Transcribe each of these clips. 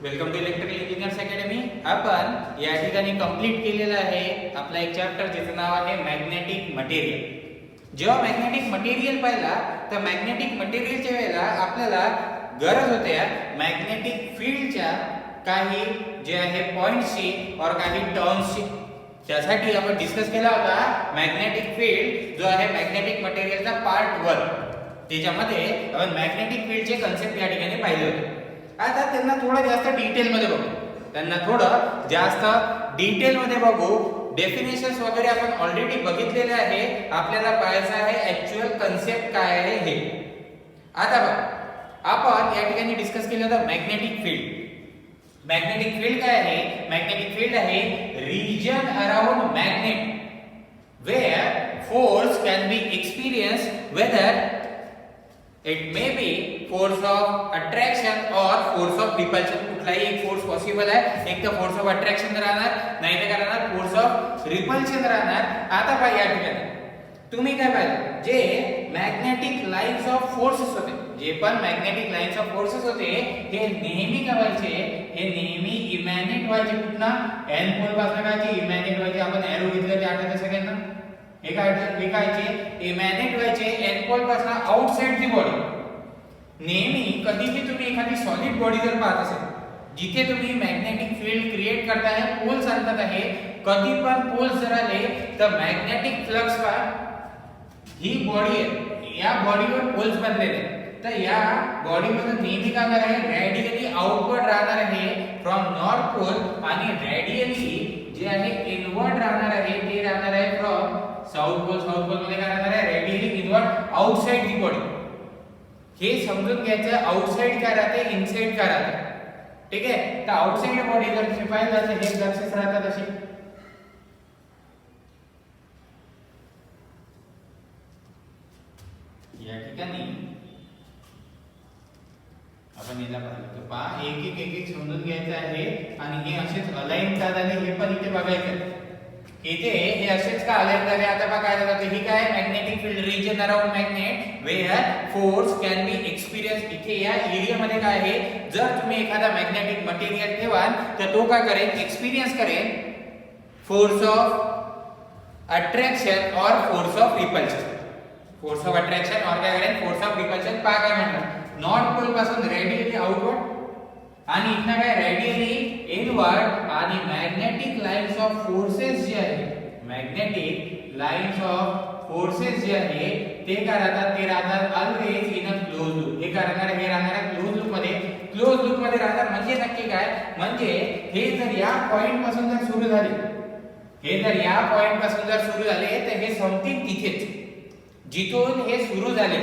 Welcome to electrical engineers academy. आपण या ठिकाणी कंप्लीट केलेला आहे आपला एक चॅप्टर ज्याचं नाव आहे मॅग्नेटिक मटेरियल। जेव्हा मॅग्नेटिक मटेरियल पाहिला तर मॅग्नेटिक मटेरियलच्या वेळेला आपल्याला गरज होते मॅग्नेटिक फील्डच्या काही जे आहे पॉइंट्सची और काही टर्म्सची। त्यासाठी आपण डिस्कस केला होता मॅग्नेटिक फील्ड जो आहे मॅग्नेटिक मटेरियलचा पार्ट 1। त्याच्यामध्ये आपण मॅग्नेटिक फील्डचे कन्सेप्ट या ठिकाणी पाहिले होते। आता त्यांना थोडं जास्त डिटेल मध्ये बघू। डेफिनेशन्स वगैरे आपण ऑलरेडी बघितलेले आहे, आपल्याला पाहायचं आहे ऍक्च्युअल कन्सेप्ट काय आहे हे। आता बघा, आपण या ठिकाणी डिस्कस केलं होतं मॅग्नेटिक फील्ड। मॅग्नेटिक फील्ड काय आहे? मॅग्नेटिक फील्ड आहे region around magnet where force can be experienced whether it may be force of attraction और फोर्स ऑफ रिपल्शन। कुठलाही एक फोर्स पॉसिबल आहे, एक तर फोर्स ऑफ अट्रॅक्शन राहणार, नाही तर काय राहणार, फोर्स ऑफ रिपल्शन राहणार। आता पहा या ठिकाणी तुम्ही काय पाहिलं, जे मॅग्नेटिक लाईन्स ऑफ फोर्सेस होते, जे पण मॅग्नेटिक लाईन्स ऑफ फोर्सेस होते हे नेहमी काय व्हायचे, हे नेहमी इमॅनेट व्हायचे। कुठला एन पोल पासून काय इमॅनेट व्हायचे। आपण एरो घेतलं ते आठवतं सगळ्यांना, हे काय इमॅनेट व्हायचे एन पोल पासून आउटसाइड दी बॉडी। नेहमी कधी भी तुम्ही एखादी सॉलिड बॉडी जर पाहत असेल जिथे तुम्ही मॅग्नेटिक फील्ड क्रिएट करताय, पोल्स आणतात आहे, कधी पण पोल्स जर आले तर मॅग्नेटिक फ्लक्स का ही बॉडी आहे, या बॉडीवर पोल्स बनलेले तर या बॉडीमधून नेहमी काय होणार आहे, रॅडियली आउटवर्ड राहणार आहे फ्रॉम नॉर्थ पोल, आणि रॅडियली जे आहे इनवर्ड राहणार आहे ते राहणार आहे from south pole. South pole मध्ये काय राहणार आहे, radially inward outside the body. हे समजून घ्यायचं, आउटसाइड काय राहते, इनसाइड काय राहते, ठीक आहे। तर आउटसाइड बॉडी जर शिपाई जाते हे एक्सरसाइज राहतात अशी, या ठिकाणी आपण याला पाहिलं तर पहा एक एक समजून घ्यायचं आहे, आणि हे असेच अलाइन का झाले हे पण इथे बघायचं। इथे हे असेच का अलाइन झाले, आता पहा काय झालं, ही काय magnetic field region around magnet where force can be experience. इथे या एरिया मध्ये काय आहे, जर तुम्ही एखादा मॅग्नेटिक मटेरियल ठेवाल तर तो काय करेल, एक्सपिरियन्स करेल फोर्स ऑफ अट्रॅक्शन और force of repulsion. Force of attraction और काय करेल, फोर्स ऑफ रिपल्शन। पहा काय म्हणतात, नॉर्थ पोल पासून रेडियली आउटवर्ड आणि इथनं काय रॅडियली इनवर्ड, आणि मॅग्नेटिक लाईन्स ऑफ फोर्सेस जे आहे, मॅग्नेटिक लाईन्स ऑफ फोर्सेस जे आहे ते काय राहतात, ते राहतात always in a close loop. हे काय राहणार, हे राहणार आहे क्लोज लूप मध्ये। क्लोज लूप मध्ये राहतात म्हणजे नक्की काय, म्हणजे हे जर या पॉइंट पासून जर सुरू झाले, हे जर या पॉइंट पासून जर सुरू झाले तर हे संपतील तिथेच जिथून हे सुरू झाले।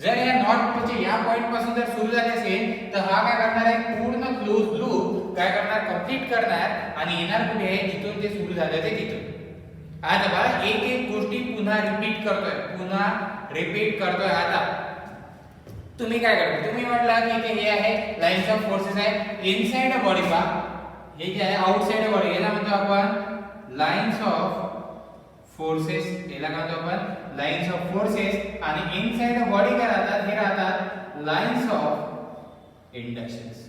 जर या नॉर्थ पोलच्या या पॉइंट पासून जर सुरू झाले असेल तर हा काय करणार आहे, पूर्ण क्लोज लूप काय करणार, कंप्लीट करणार, आणि येणार कुठे आहे, जिथून ते सुरू झाले ते तिथून। आता बघा एक एक गोष्टी पुन्हा रिपीट करतोय। आता तुम्ही काय करता, तुम्ही म्हटला की इथे हे आहे लाईन्स ऑफ फोर्सेस आहे इनसाइड अ बॉडी। पहा हे जे आहे आउटसाइड अ बॉडी, याला म्हणतो आपण लाईन्स ऑफ फोर्सेस, याला काय म्हणतो आपण लाईन्स ऑफ फोर्सेस, आणि इनसाइड अ बॉडी काय राहतात, हे राहतात लाईन्स ऑफ इंडक्शन्स।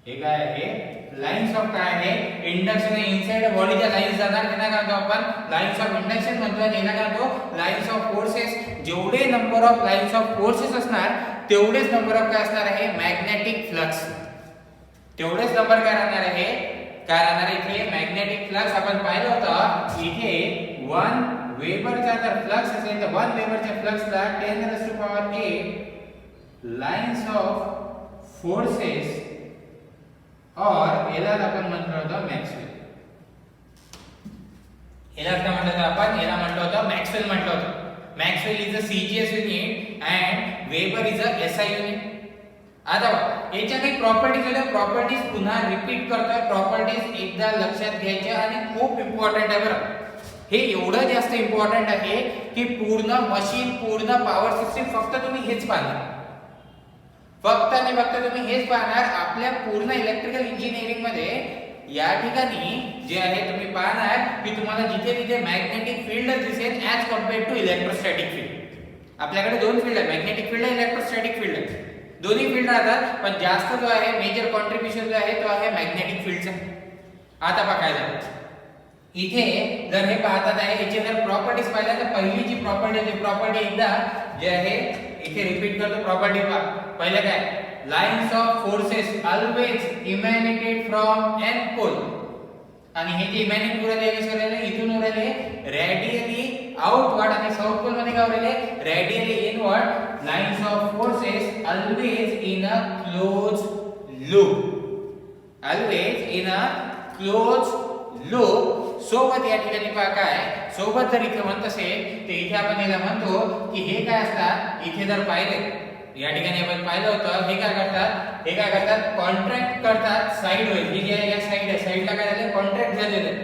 हे काय आहे, लाईन्स ऑफ काय आहे, इंडक्शन। इनसाइड अ बॉडीच्या लाईन्स जाणार त्यांना काय म्हणतो आपण लाईन्स ऑफ इंडक्शन म्हणतो, आणि याला काय म्हणतो लाईन्स ऑफ फोर्सेस। जेवढे number of lines of forces असणार तेवढेच नंबर ऑफ काय असणार आहे, मॅग्नेटिक फ्लक्स। तेवढेच नंबर काय राहणार आहे, काय राहणार इथे मॅग्नेटिक फ्लक्स। आपण पाहिलं होतं इथे 1 वेबरचा जर फ्लक्स असेल तर 1 वेबरच्या फ्लक्सला 10⁸ लाईन्स ऑफ फोर्सेस, और याला आपण म्हटलं होतं मॅक्सवेल। याला काय म्हटलं होतं आपण, याला म्हटलं होतं मॅक्सवेल म्हटलं होतं। Maxwell is a CGS unit and weber is a SI unit. आता याच्या काही प्रॉपर्टीज होत्या, प्रॉपर्टीज पुन्हा रिपीट करतोय। प्रॉपर्टीज एकदा लक्षात घ्यायच्या आणि खूप इम्पॉर्टंट आहे बरं। हे एवढं जास्त इम्पॉर्टंट आहे की पूर्ण मशीन, पूर्ण पॉवर सिस्टम फक्त तुम्ही हेच पाहणार, फक्त आणि फक्त तुम्ही हेच पाहणार। आपल्या पूर्ण इलेक्ट्रिकल इंजिनिअरिंग मध्ये या ठिकाणी जे आहे तुम्ही पाहणार की तुम्हाला जिथे तिथे मॅग्नेटिक फील्ड दिसेल as compared to electrostatic field. आपल्याकडे दोन फील्ड आहे, मॅग्नेटिक फील्ड आहे, इलेक्ट्रोस्टॅटिक फील्ड आहे। दोन्ही फील्ड राहतात, पण जास्त जो आहे मेजर कॉन्ट्रीब्युशन जो आहे तो आहे मॅग्नेटिक फील्डचा. आता बघायला इथे जर हे पाहतात आहे, याचे जर प्रॉपर्टीज पाहिल्या तर पहिली जी प्रॉपर्टी एकदा जे आहे इथे रिपीट करतो. प्रॉपर्टी पहिलं काय, lines of forces always emanated from N pole. आणि हे जे इमॅनेट उरले कसं इथून उरले रेडियली आउटवर्ड आणि साऊथ पोल मध्ये काय उरले radially inward. Lines of forces always in a close loop, always in a close loop. सोबत या ठिकाणी पहा काय सोबत जर इथे म्हणत असेल तर इथे आपण याला म्हणतो की हे काय असतात, इथे जर पाहिले या ठिकाणी आपण पाहिलं होतं, हे काय करतात कॉन्ट्रॅक्ट करतात साइड वाईज. हे जे आहे या साइड आहे, साइडला काय झालं कॉन्ट्रॅक्ट झालेलं आहे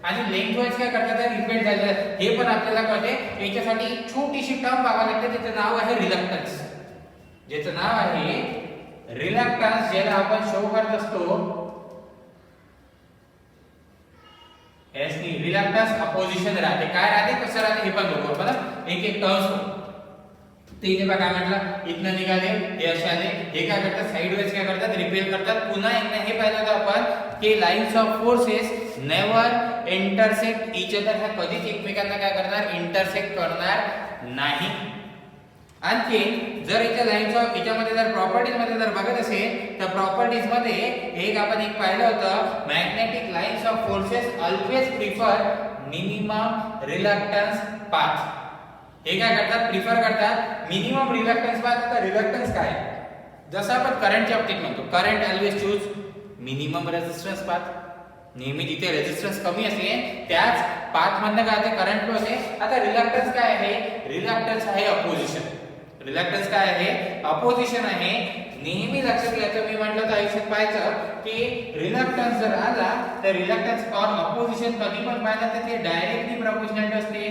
आणि लेंथ वाईज काय करतात रिपेट झालेलं आहे. हे पण आपल्याला कळते. याच्यासाठी छोटीशी टर्म पाहावी लागते, त्याचं नाव आहे रिलक्टन्स. ज्याचं नाव आहे रिलक्टन्स, ज्याला आपण शो करत असतो एसनी. रिलक्टन्स अपोजिशन राहते, काय राहते कसं राहते हे पण बघू आपण एक एक टर्म्स. ते इथे बघा काय म्हटलं, इथनं निघाले हे असे आले, हे काय करतात साइड वाईज काय करतात रिपेल करतात. पुन्हा एकदा हे पाहिलं होतं आपण की lines of forces never intersect each other. ह्या कधीच एकमेकांना काय करणार इंटरसेक्ट करणार नाही. आणखी जर इथे लाइन्स ऑफ याच्यामध्ये जर प्रॉपर्टीज मध्ये जर बघत असेल तर प्रॉपर्टीज मध्ये एक पाहिलं होतं, magnetic lines of forces always prefer minimum reluctance path. हे काय करतात प्रिफर करतात मिनिमम रिलक्टन्स पाथ. आता रिलक्टन्स काय, जसं आपण करंटच्या बाबतीत म्हणतो current always choose minimum resistance path. नेहमी जिथे रेजिस्टन्स कमी असेल त्याच पाथ मधनं काय होते करंट फ्लो होते. आता रिलक्टन्स काय आहे, रिलक्टन्स आहे अपोजिशन. रिलक्टन्स काय आहे अपोजिशन आहे. नेहमी लक्षात घ्यायचं, मी म्हटलं तर आयुष्यात पाहायचं की रिलक्टन्स जर आला तर रिलक्टन्स और अपोजिशन कधी पण पाहिलं तर ते डायरेक्टली प्रोपोर्शनल असते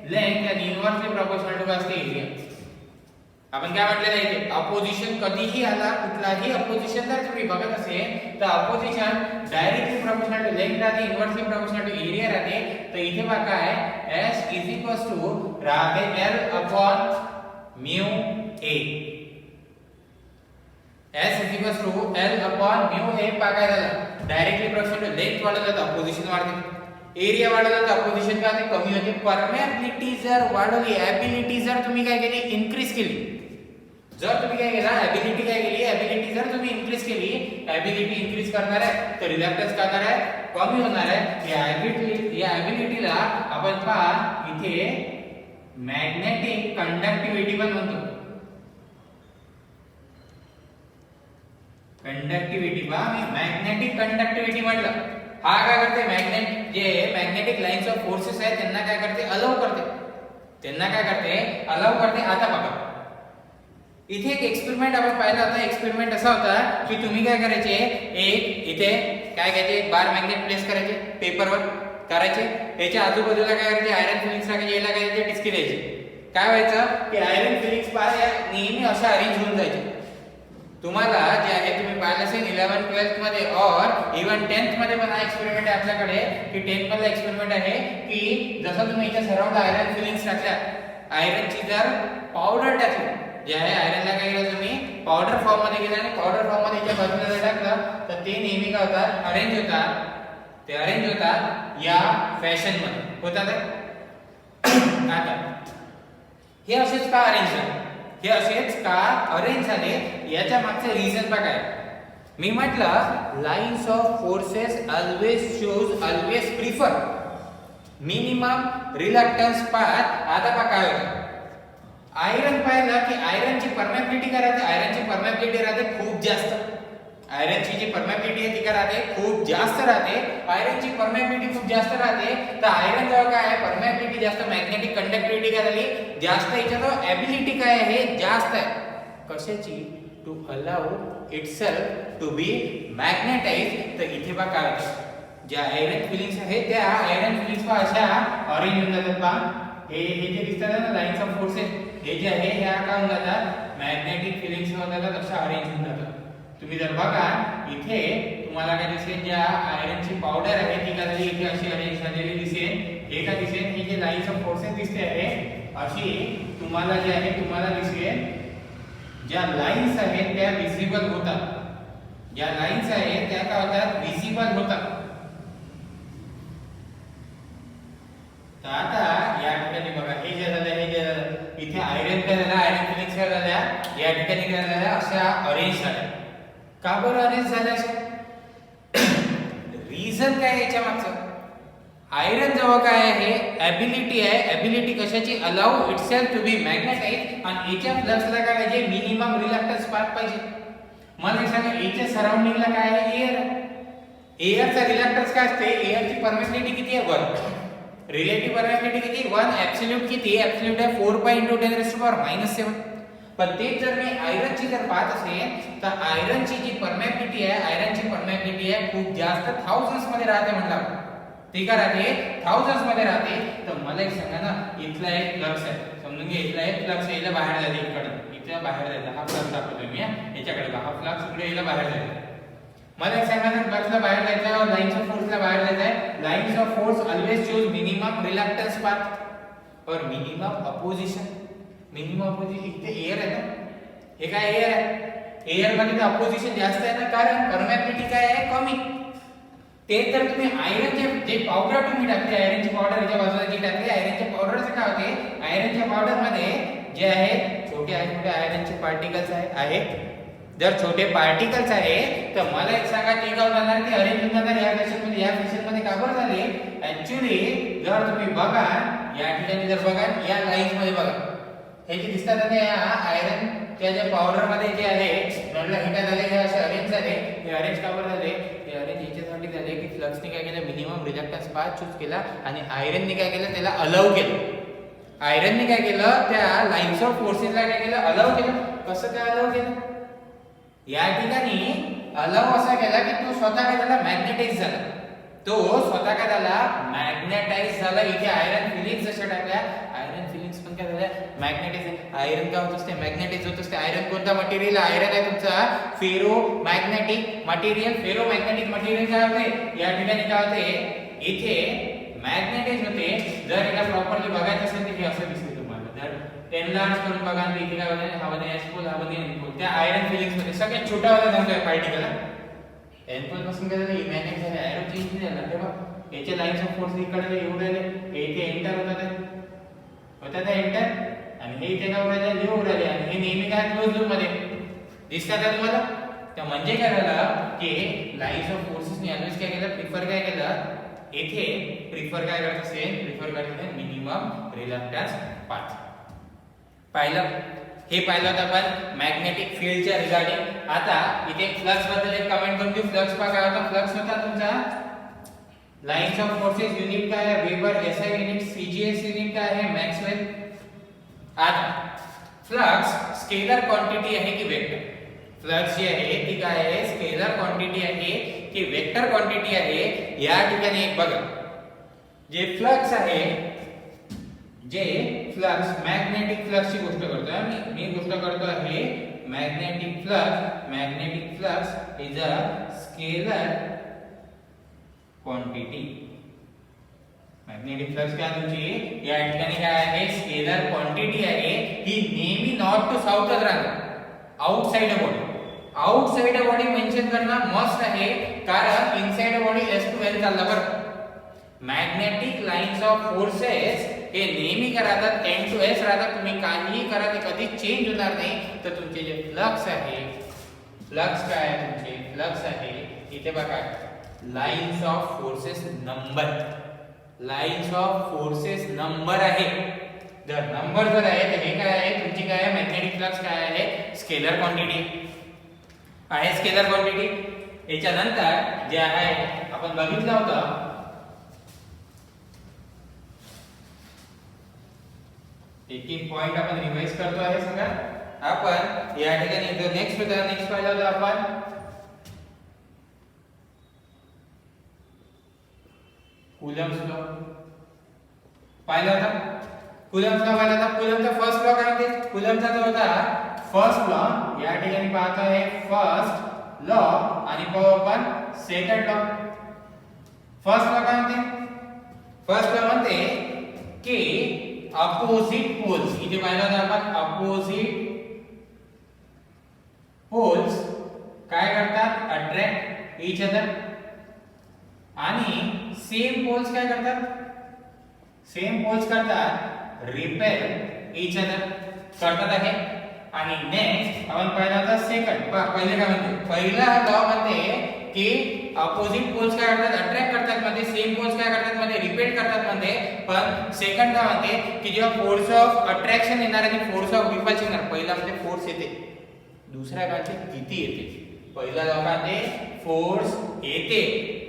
लेंथ आणि इनव्हर्सली प्रोपोर्शनल असते एरिया. आपण काय म्हटलेलं आहे इथे अपोजिशन कधीही आला, कुठलाही अपोजिशन जर तुम्ही बघत असेल तर opposition directly proportional to length राहते, इनव्हर्सली प्रोपोर्शनल टू एरिया राहते. तर इथे बघा काय S इज इक्वल्स टू राहते L upon mu A. S is equals to L upon mu A बघा झालं. डायरेक्टली प्रोपोर्शनल टू लेंथ वाढलं तर अपोजिशन वाढते, एरिया वाढला तर अपोजिशन काय होते कमी होते. परमेबिलिटी जर वाढवली, एबिलिटी जर तुम्ही काय केली इन्क्रीज केली, जर तुम्ही काय केला एबिलिटी काय केली, एबिलिटी जर तुम्ही इन्क्रीज केली, एबिलिटी इन्क्रीज करणार आहे तर रिलक्टन्स काय करणार आहे कमी होणार आहे. या एबिलिटीला आपण पहा इथे मॅग्नेटिक कंडक्टिव्हिटी पण म्हणतो. कंडक्टिव्हिटी पहा, मी मॅग्नेटिक कंडक्टिव्हिटी म्हटलं. हा काय करते मॅग्नेटिक लाइन्स ऑफ फोर्सेस आहेत त्यांना काय करते अलाउ करते. आता बघा इथे एक एक्सपेरिमेंट आपण पाहिला होता. एक्सपेरिमेंट असा होता की तुम्ही काय करायचे, एक इथे काय घ्यायचे बार मॅग्नेट प्लेस करायचे पेपरवर करायचे, याच्या आजूबाजूला काय करायचे आयरन फिलिंग्स टाकायचे, याला काय करायचे डिस्की द्यायचे. काय व्हायचं की आयरन फिलिंग्स नेहमी अशा अरेंज होऊन जायचे. तुम्हाला जे आहे तुम्ही पाहिलं असेल 11th 12th मध्ये और इवन 10th मध्ये पण हा एक्सपेरिमेंट आहे आपल्याकडे की 10th मधला एक्सपेरिमेंट आहे की जसं तुम्ही इथे सराउंड आयरन फिलिंग्स टाकल्या, आयरनची जर पावडर टाकली, जे आहे आयरनला काय केलं तुम्ही पावडर फॉर्म मध्ये गेला आणि पावडर फॉर्म मध्ये याच्या बाजूला जर टाकलं तर ते नेहमी काय होतात अरेंज होतात या फॅशन मध्ये होतात. आता हे असेच का अरेंज झाले, याच्या मागचे रिझन बघा. मी म्हटलं lines of forces always prefer minimum reluctance path. आता बघा काय होतं, आयरन पाहिलं की आयरनची परमेबिलिटी काय राहते, आयरनची परमेबिलिटी राहते खूप जास्त. आयरनची जी परमेबिलिटी आहे ती काय राहते खूप जास्त राहते. आयरनची परमेबिलिटी खूप जास्त राहते तर आयरन जवळ काय आहे परमेबिलिटी जास्त, मॅग्नेटिक कंडक्टिव्हिटी काय झाली जास्त, याच्याजवळ एबिलिटी काय आहे जास्त आहे. कशाची, to allow itself to be magnetise. तर इथे बघा काय होतं, ज्या आयरन फिलिंग्स आहेत त्या आयरन फिलिंग्स अशा ऑरेंज होऊन जातात. पहा हे जे दिसतात ना लाइन्स ऑफ फोर्सेस, हे जे आहे ह्या काय होऊन जातात मॅग्नेटिक फिलिंग्स होऊन जातात, अशा ऑरेंज होऊन जातात. तुम्ही जर बघा इथे तुम्हाला काय दिसेल, ज्या आयरनची पावडर आहे ती काय झाली इथे अशी अरेंज झालेली दिसेल. हे काय दिसेल, ही जी लाइन्स ऑफ फोर्सेस दिसते आहे अशी तुम्हाला जे आहे तुम्हाला दिसेल ज्या लाईन्स आहेत त्या विजिबल होतात, ज्या लाईन्स आहेत त्या काय होतात, विजिबल होतात. तर आता या ठिकाणी बघा, हे जे झालं, हे जे झालं, इथे आयरन काय झालं, आयरन फिलिंग्स काय झाल्या, या ठिकाणी काय झाल्या, अशा अरेंज झाल्या. का बरं अरेंज झाल्या अशा? रिझन काय याच्या मागचं? आयरन जवळ काय आहे, एबिलिटी आहे. एबिलिटी कशाची? Allow itself to be magnetise. आणि याच्या फ्लक्सला काय पाहिजे, मिनिमम रिलक्टन्स पाथ पाहिजे. मला सांगा, याच्या सराउंडिंगला काय आहे, एअर. एअरचा रिलक्टन्स काय असते, एअरची परमिटिव्हिटी किती आहे, 1. रिलेटिव्ह परमिटिव्हिटी किती, 1. ऍब्सोल्यूट किती, ऍब्सोल्यूट आहे 4 पाय × 10⁻⁷. पण तेच जर मी आयरनची जर पाहत असेल, तर आयरनची जी परमिटिव्हिटी आहे, आयरनची परमिटिव्हिटी आहे खूप जास्त, थाउजंड्स मध्ये राहते म्हटलं. ठीक आहे, राहते थाउजंड्स मध्ये राहते. तर मला एक सांगा ना, इथला एक फ्लक्स आहे, समजून घ्या, इथला एक फ्लक्स यायला बाहेर जाते, इकडे इथे बाहेर जाते, हा फ्लक्स दाखवतो मी, याच्याकडे हा फ्लक्स इकडे यायला बाहेर जाते. मला एक सांगा ना, फ्लक्सला बाहेर जायचं आहे, लाइन्स ऑफ फोर्सला बाहेर जायचं आहे. Lines of force always choose minimum reluctance path और मिनिमम अपोजिशन. मिनिमम अपोजिशन, इथे एअर आहे ना, हे काय एअर आहे, एअर मध्ये तर अपोजिशन जास्त आहे ना, कारण परमिटिव्हिटी काय आहे, कमी. ते तर तुम्ही आयरनचे जे पावडर तुम्ही टाकते, आयरनची पावडर याच्या बाजूला जी टाकते, आयरनच्या पावडरचं काय होते, आयरनच्या पावडर मध्ये जे आहे छोटे आयरनचे पार्टिकल्स आहेत. जर छोटे पार्टिकल्स आहे, तर मला एक सांगा, ते काय होणार, ते अरेंज होऊन जाणार या फॅशन मध्ये. या फॅशन मध्ये का बरं झाले, ऍक्च्युअली जर तुम्ही बघा, या ठिकाणी जर बघा, या लाईन्स मध्ये बघा, हे जे दिसतात ना, या आयरनच्या ज्या पावडर मध्ये जे आहे, म्हटलं हे काय झाले, हे असे अरेंज झाले. हे अरेंज का बरं झाले, हे अरेंज याच्यासाठी झाले की फ्लक्सने काय केलं, मिनिमम रिलक्टन्स पाथ चूज केला, आणि आयरनने काय केलं, त्याला अलाउ केलं. आयरनने काय केलं, त्या लाइन्स ऑफ फोर्सेसला काय केलं, अलाउ केलं. कसं काय अलाउ केलं, या ठिकाणी अलाउ असा केला की तो स्वतः काय झाला, मॅग्नेटाइज झाला. तो स्वतः काय झाला, मॅग्नेटाइज झाला. इथे आयरन फिलिंग्स जशा टाकल्या, आयरन फिलिंग्स पण काय झाल्या, मॅग्नेटाइज. आयरन काय होत असते, मॅग्नेटाइज होत असते. आयरन कोणता मटेरियल, आयरन आहे तुमचा ferro magnetic material. Ferro magnetic material काय होते, या ठिकाणी काय होते, इथे मॅग्नेटाइज होते. जर याला प्रॉपर्ली बघायचं असेल तर हे असं दिसते तुम्हाला. जर एनलार्ज करून बघा, इथे काय होते, हा मध्ये एस पोल, हा मध्ये एन पोल. त्या आयरन फिलिंग्स मध्ये सगळ्यात छोटा वाला सांगतोय पार्टिकल, एन पोल पासून काय झालं, मॅग्नेट झाले, एरो चेंज झाला. तेव्हा याचे लाइन्स ऑफ फोर्स इकडे येऊ राहिले, हे इथे एंटर होतात एंटर, आणि हे इथे काय राहिले, लिहू राहिले, आणि हे नेहमी काय क्लोज लूप मध्ये दिसतात तुम्हाला. तर म्हणजे काय झालं की लाइन्स ऑफ फोर्सेसने ऑलवेज काय केलं, प्रिफर काय केलं, येथे प्रिफर काय करत असेल, प्रिफर करत असेल मिनिमम रिलक्टन्स पाथ. पाहिलं, हे पाहिलं होतं आपण मॅग्नेटिक फील्डच्या रिगार्डिंग. आता इथे फ्लक्स बद्दल एक कमेंट करून घेऊ. फ्लक्स काय होता, फ्लक्स होता तुमचा लाइन्स ऑफ फोर्सेस युनिट काय आहे, weber. SI unit, CGS unit काय आहे, मॅक्सवेल. आता फ्लक्स स्केलर क्वांटिटी आहे की वेक्टर. फ्लक्स जी आहे ती काय आहे, स्केलर क्वांटिटी आहे की वेक्टर क्वांटिटी आहे. या ठिकाणी एक बघा, जे फ्लक्स आहे, जे फ्लक्स मॅग्नेटिक फ्लक्सची गोष्ट करतोय मी गोष्ट करतो आहे magnetic flux. Magnetic flux is a scalar quantity. Magnetic flux काय तुमची या ठिकाणी काय आहे, स्केलर क्वांटिटी आहे. ही नेहमी नॉर्थ टू साऊथच राहणार. Outside body, outside body mention करणं मस्ट आहे, कारण inside body S to L चालला बरं. मॅग्नेटिक लाइन्स ऑफ फोर्सेस हे नेहमी काय राहतात, एन टू एस राहतात. तुम्ही काहीही करा ते कधी चेंज होणार नाही. तर तुमचे जे फ्लक्स आहे, फ्लक्स काय आहे तुमचे, फ्लक्स आहे इथे बघा, lines of forces number. Lines of forces number आहे. जर नंबर जर आहे तर हे काय आहे तुमची, काय आहे मॅग्नेटिक फ्लक्स, काय आहे स्केलर क्वांटिटी आहे. स्केलर क्वांटिटी याच्यानंतर जे आहे आपण बघितलं होतं, एक पॉइंट आपण रिवाइज करतो आहे सगळा. आपण या ठिकाणी जो नेक्स्ट होता, नेक्स्ट पाहिला होता आपण कुलम्स लॉ पाहिला होता. कुलम्स लॉ पाहिला होता. कुलमचा फर्स्ट लॉ काय होते, कुलमचा जो होता फर्स्ट लॉ, या ठिकाणी पाहतो आहे फर्स्ट लॉ आणि पाहू आपण सेकंड लॉ. फर्स्ट लॉ काय म्हणते, फर्स्ट लॉ म्हणते की अपोजिट पोल्स, इथे पाहिलं होतं आपण अपोजिट पोल्स काय करतात, अट्रॅक्ट इच अदर, आणि सेम पोल्स काय करतात, सेम पोल्स करतात रिपेल इच अदर करतात आहे. आणि नेक्स्ट आपण पाहिला होता सेकंड, पहिले काय म्हणते, पहिला लॉ म्हणते की अपोजिट पोल्स काय करतात, अट्रॅक्ट करतात मध्ये, सेम पोल्स काय करतात मध्ये, रिपेल करतात मध्ये. पण सेकंड काय म्हणते की जेव्हा फोर्स ऑफ अट्रॅक्शन येणार आणि फोर्स ऑफ रिपल्शन येणार, पहिला मध्ये फोर्स येते, दुसरा काय म्हणते किती येते. पहिला लॉ काय म्हणते फोर्स येते,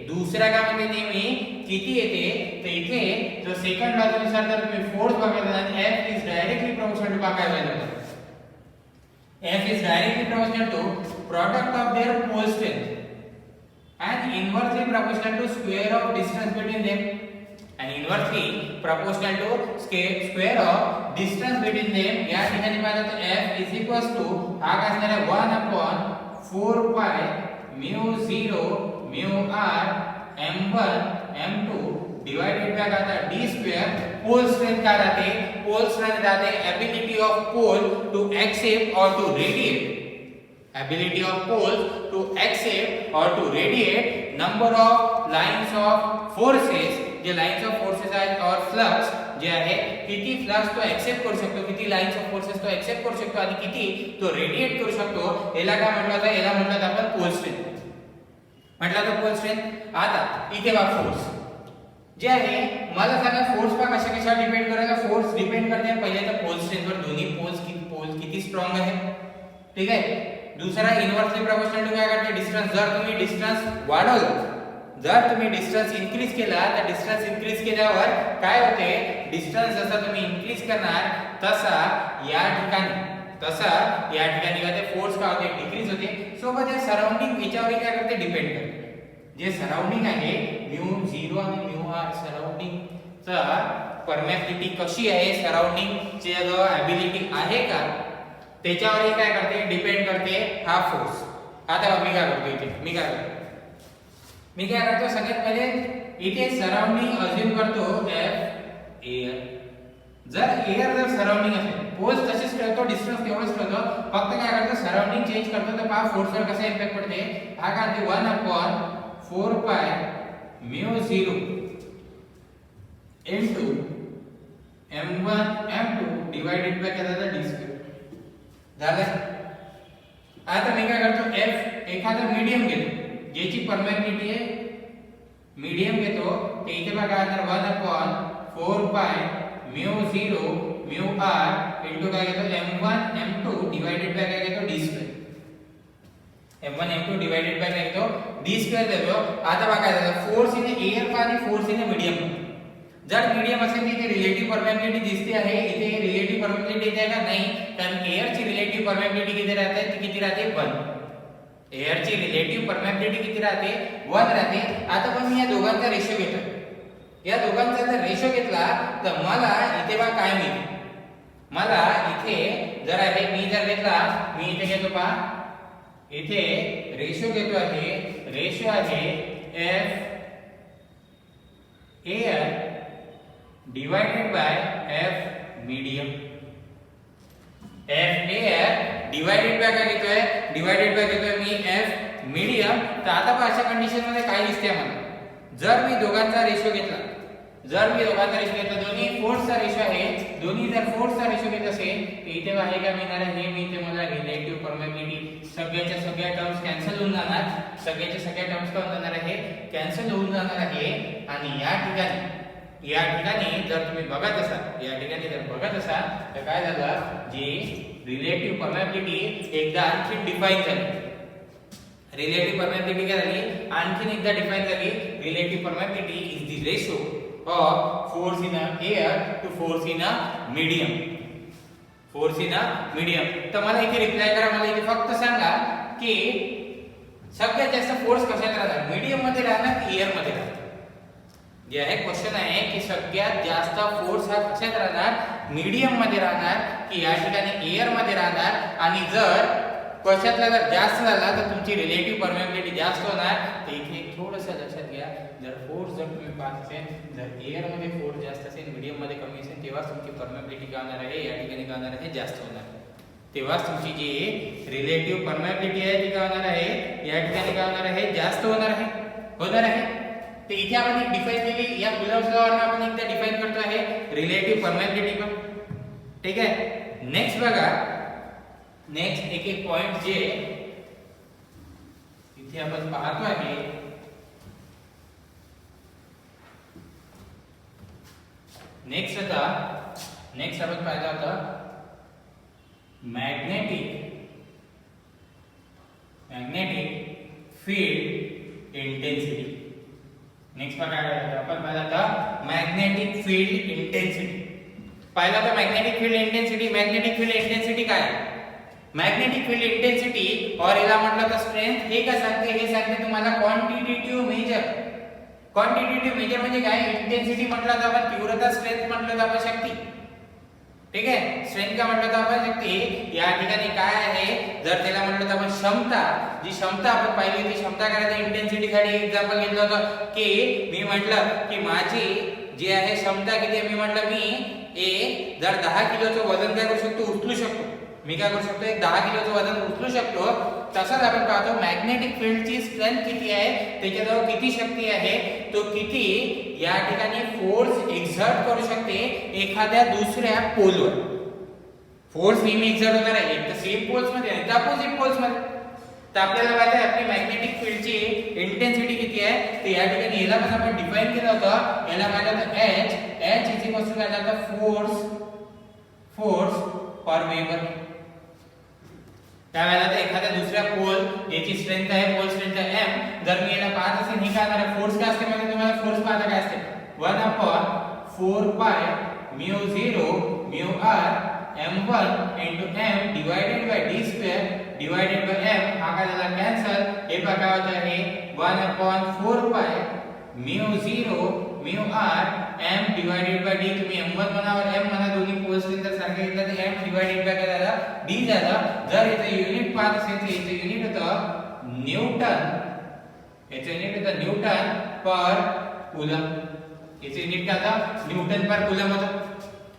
दुसरा काय म्हणते नेहमी किती येते. तर इथे जो सेकंड लॉ नुसार जर तुम्ही फोर्स बघायला आणि F is directly proportional to काय व्हायला होतं, F is directly proportional to product of their pole strength and inversely proportional to square of distance between them, and inversely proportional to square of distance between them. या ठिकाणी पाहिलं तर F is equals to हा काय असणार आहे 1 upon 4 pi mu 0 mu r m1 m2 divided by आता d square. Pole strength काय राहते, पोल स्ट्रेंथ राहते ability of pole to accept or to radiate, ability of pole to accept or to radiate number of lines of forces, जे lines of forces आहेत और flux जे आहे, किती flux तो एक्सेप्ट करू शकतो, किती लाइन्स ऑफ फोर्सेस तो एक्सेप्ट करू शकतो आणि किती तो रेडिएट करू शकतो, याला काय म्हटलं जातं, याला म्हटलं जातं आपण पोल स्ट्रेंथ म्हटलं जातं, पोल स्ट्रेंथ. आता इथे बघा फोर्स जे आहे, मला सांगा फोर्स पा कशा कशावर डिपेंड करेगा, फोर्स डिपेंड करते हैं पहिले तर पोल स्ट्रेंथवर, दोन्ही पोल्स किती स्ट्रॉंग आहे, ठीक आहे. दुसरा इनवर्सली प्रोपोर्शनल टू काय करते, डिस्टन्स. जर तुम्ही डिस्टन्स वाढवलं, जर तुम्ही डिस्टन्स इन्क्रीज केला तर डिस्टन्स इन्क्रीज केल्यावर काय होते, डिस्टन्स जसा तुम्ही इन्क्रीज करणार तसा या ठिकाणी काय फोर्स काय होते, डिक्रीज होते. सोबत हे सराउंडिंग याच्यावर काय करते, डिपेंड करते. जे सराउंडिंग आहे म्यू 0 आणि म्यू r, सराउंडिंग चा परमिएबिलिटी कशी आहे, सराउंडिंग ची जो एबिलिटी आहे का, त्याच्यावर काय करते, डिपेंड करते हा फोर्स. आता मी काय करतो इथे, मी काय करतो सगळ्यात पहिले इथे सराउंडिंग अज्युम करतो F एअर. जर एअर सराउंडिंग असेल, पोल्स तसेच ठेवतो, डिस्टन्स तेवढंच ठेवतो, फक्त काय करतो सराउंडिंग चेंज करतो, तर पहा फोर्सवर कसा इम्पॅक्ट पडते. हा काय म्हणते 1 upon 4 pi mu 0 into m1 m2 divided by काय झालं, d square झालं. आता मी काय करतो, F एखादा मीडियम घेतो, ज्याची परमिएबिलिटी आहे मीडियम घेतो, ते इथे बघा तर 1 upon 4 pi mu 0 mu r into काय घेतो m1 m2 divided by काय घेतो, d square. m1 m2 divided by काय घेतो, d square देतो. आता बघा काय झालं, फोर्स इन एअर आणि फोर्स इन मीडियम. जर मीडियम असेल तिथे रिलेटिव्ह परमिएबिलिटी दिसते आहे, इथे रिलेटिव्ह परमिएबिलिटी इथे का नाही, कारण एअर ची रिलेटिव्ह परमिएबिलिटी किती राहते, ती किती राहते 1. एअर ची रिलेटिव्ह परमिएबिलिटी किती राहते 1 राहते. आता पण मी या दोघांचा रेशो घेतो, या दोघांचा जर रेशो घेतला तर मला इथे बघा काय मिळते, मला इथे जर आहे, मी जर घेतला, मी इथे घेतो पहा, इथे रेशो घेतो आहे, रेशो आहे F air divided by F medium. F air divided by काय घेतोय, डिवाइडेड बाय घेतोय मी F मीडियम. तर आता पण अशा कंडिशन मध्ये काय दिसते मला, जर मी दोघांचा रेशो घेतला, दोन्ही फोर्सचा रेशो आहे, दोन्ही जर फोर्सचा रेशो घेत असेल तर इथे आहे काय मिळणार आहे, हे मी इथे मला रिलेटिव्ह परमिएबिलिटी सगळ्याच्या सगळ्या टर्म्स कॅन्सल होऊन जाणार, सगळ्याच्या सगळ्या टर्म्स काय होऊन जाणार आहे, कॅन्सल होऊन जाणार आहे. आणि या ठिकाणी जर तुम्ही बघत असाल, तर काय झालं, जी रिलेटिव्ह परमिएबिलिटी एकदा आणखी डिफाइन झाली, रिलेटिव्ह परमिएबिलिटी काय झाली, आणखी एकदा डिफाइन झाली. Relative permeability is the ratio of force in air to force in medium. तर मला इथे रिप्लाय करा, मला इथे फक्त सांगा की सगळ्यात जास्त फोर्स कशात राहणार, मीडियम मध्ये राहणार की एअर मध्ये राहणार. जे आहे क्वेश्चन आहे की सगळ्यात जास्त फोर्स हा कशात राहणार, मीडियम मध्ये राहणार की या ठिकाणी एअर मध्ये राहणार. आणि जर कशातला जर जास्त झाला तर तुमची रिलेटिव्ह परमिएबिलिटी जास्त होणार. तर इथे थोडंसं लक्षात घ्या, जर फोर्स जर तुम्ही पाहत असेल, जर एअर मध्ये फोर्स जास्त असेल, मीडियम मध्ये कमी असेल, तेव्हा तुमची परमिएबिलिटी काय होणार आहे, या ठिकाणी काय होणार आहे, जास्त होणार. तेव्हाच तुमची जी रिलेटिव्ह परमिएबिलिटी आहे ती काय होणार आहे, या ठिकाणी काय होणार आहे, जास्त होणार आहे. तर इथे आपण एक डिफाइन केली, या कुलम्स लॉवरनं आपण एकदा डिफाइन करतो आहे रिलेटिव्ह परमिएबिलिटी पण. ठीक आहे. नेक्स्ट बघा, नेक्स्ट एक पॉइंट जे इथे आपण पाहतो आहे, नेक्स्ट आपण पाहिलं होतं मॅग्नेटिक फील्ड इंटेन्सिटी. नेक्स्ट बघा आपण पाहिलं होतं मॅग्नेटिक फील्ड इंटेन्सिटी. पाहिलं होतं magnetic field intensity. Magnetic field intensity काय, मॅग्नेटिक फील्ड इंटेन्सिटी और याला म्हटलं तर स्ट्रेंथ, हे काय सांगते, हे सांगते तुम्हाला क्वांटिटेटिव्ह मेजर. क्वांटिटेटिव्ह मेजर म्हणजे काय, इंटेन्सिटी म्हटलं तर आपण तीव्रता, स्ट्रेंथ म्हटलं तर आपण शक्ती. ठीक आहे. स्ट्रेंथ का म्हटलं तर आपण शक्ती. या ठिकाणी काय आहे, जर त्याला म्हटलं तर आपण क्षमता, जी क्षमता आपण पाहिली होती, क्षमता करायची इंटेन्सिटी साठी एक्झाम्पल घेतलं होतं की मी म्हटलं की माझी जी आहे क्षमता किती आहे, मी म्हटलं मी जर 10 किलोचं वजन काय करू शकतो, उचलू शकतो. मी काय करू शकतो, एक 10 किलोचं वजन उचलू शकतो. तसंच आपण पाहतो मॅग्नेटिक फील्डची स्ट्रेंथ किती आहे, त्याच्याजवळ किती शक्ती आहे, तो किती या ठिकाणी फोर्स एक्झर्ट करू शकते एखाद्या दुसऱ्या पोलवर. फोर्स नेहमी एक्झर्ट होणार आहे, एक तर सेम पोल्स मध्ये आणि अपोजिट पोल्स मध्ये. तर आपल्याला माहिती आहे आपली मॅग्नेटिक फील्डची इंटेन्सिटी किती आहे, तर या ठिकाणी याला पण आपण डिफाइन केलं होतं. याला माहिती होतं H इज इक्वल टू काय जातं, फोर्स पर वेबर. त्यावेळेला तर एखाद्या दुसऱ्या पोल याची स्ट्रेंथ आहे, पोल स्ट्रेंथ आहे m. जर मी याला पाहत असेल, ही काय असणार, फोर्स काय असते म्हणजे तुम्हाला फोर्स पाहता काय असते, 1/4 पाय mu 0 mu r m1 into m divided by d square divided by m. हा काय झाला कॅन्सल. हे बघा होत आहे 1/4 पाय mu 0 mu r m divided by d. तुम्ही m1 म्हणा और m म्हणा, दोन्ही पोल स्ट्रेंथ जर सारखे घेतले तर m divided by काय झाला, d झाला. जर याचं युनिट पाहत असेल तर याचं युनिट होतं न्यूटन, याचं युनिट होतं न्यूटन पर कूलम. याचं युनिट काय होतं, न्यूटन पर कूलम होतं.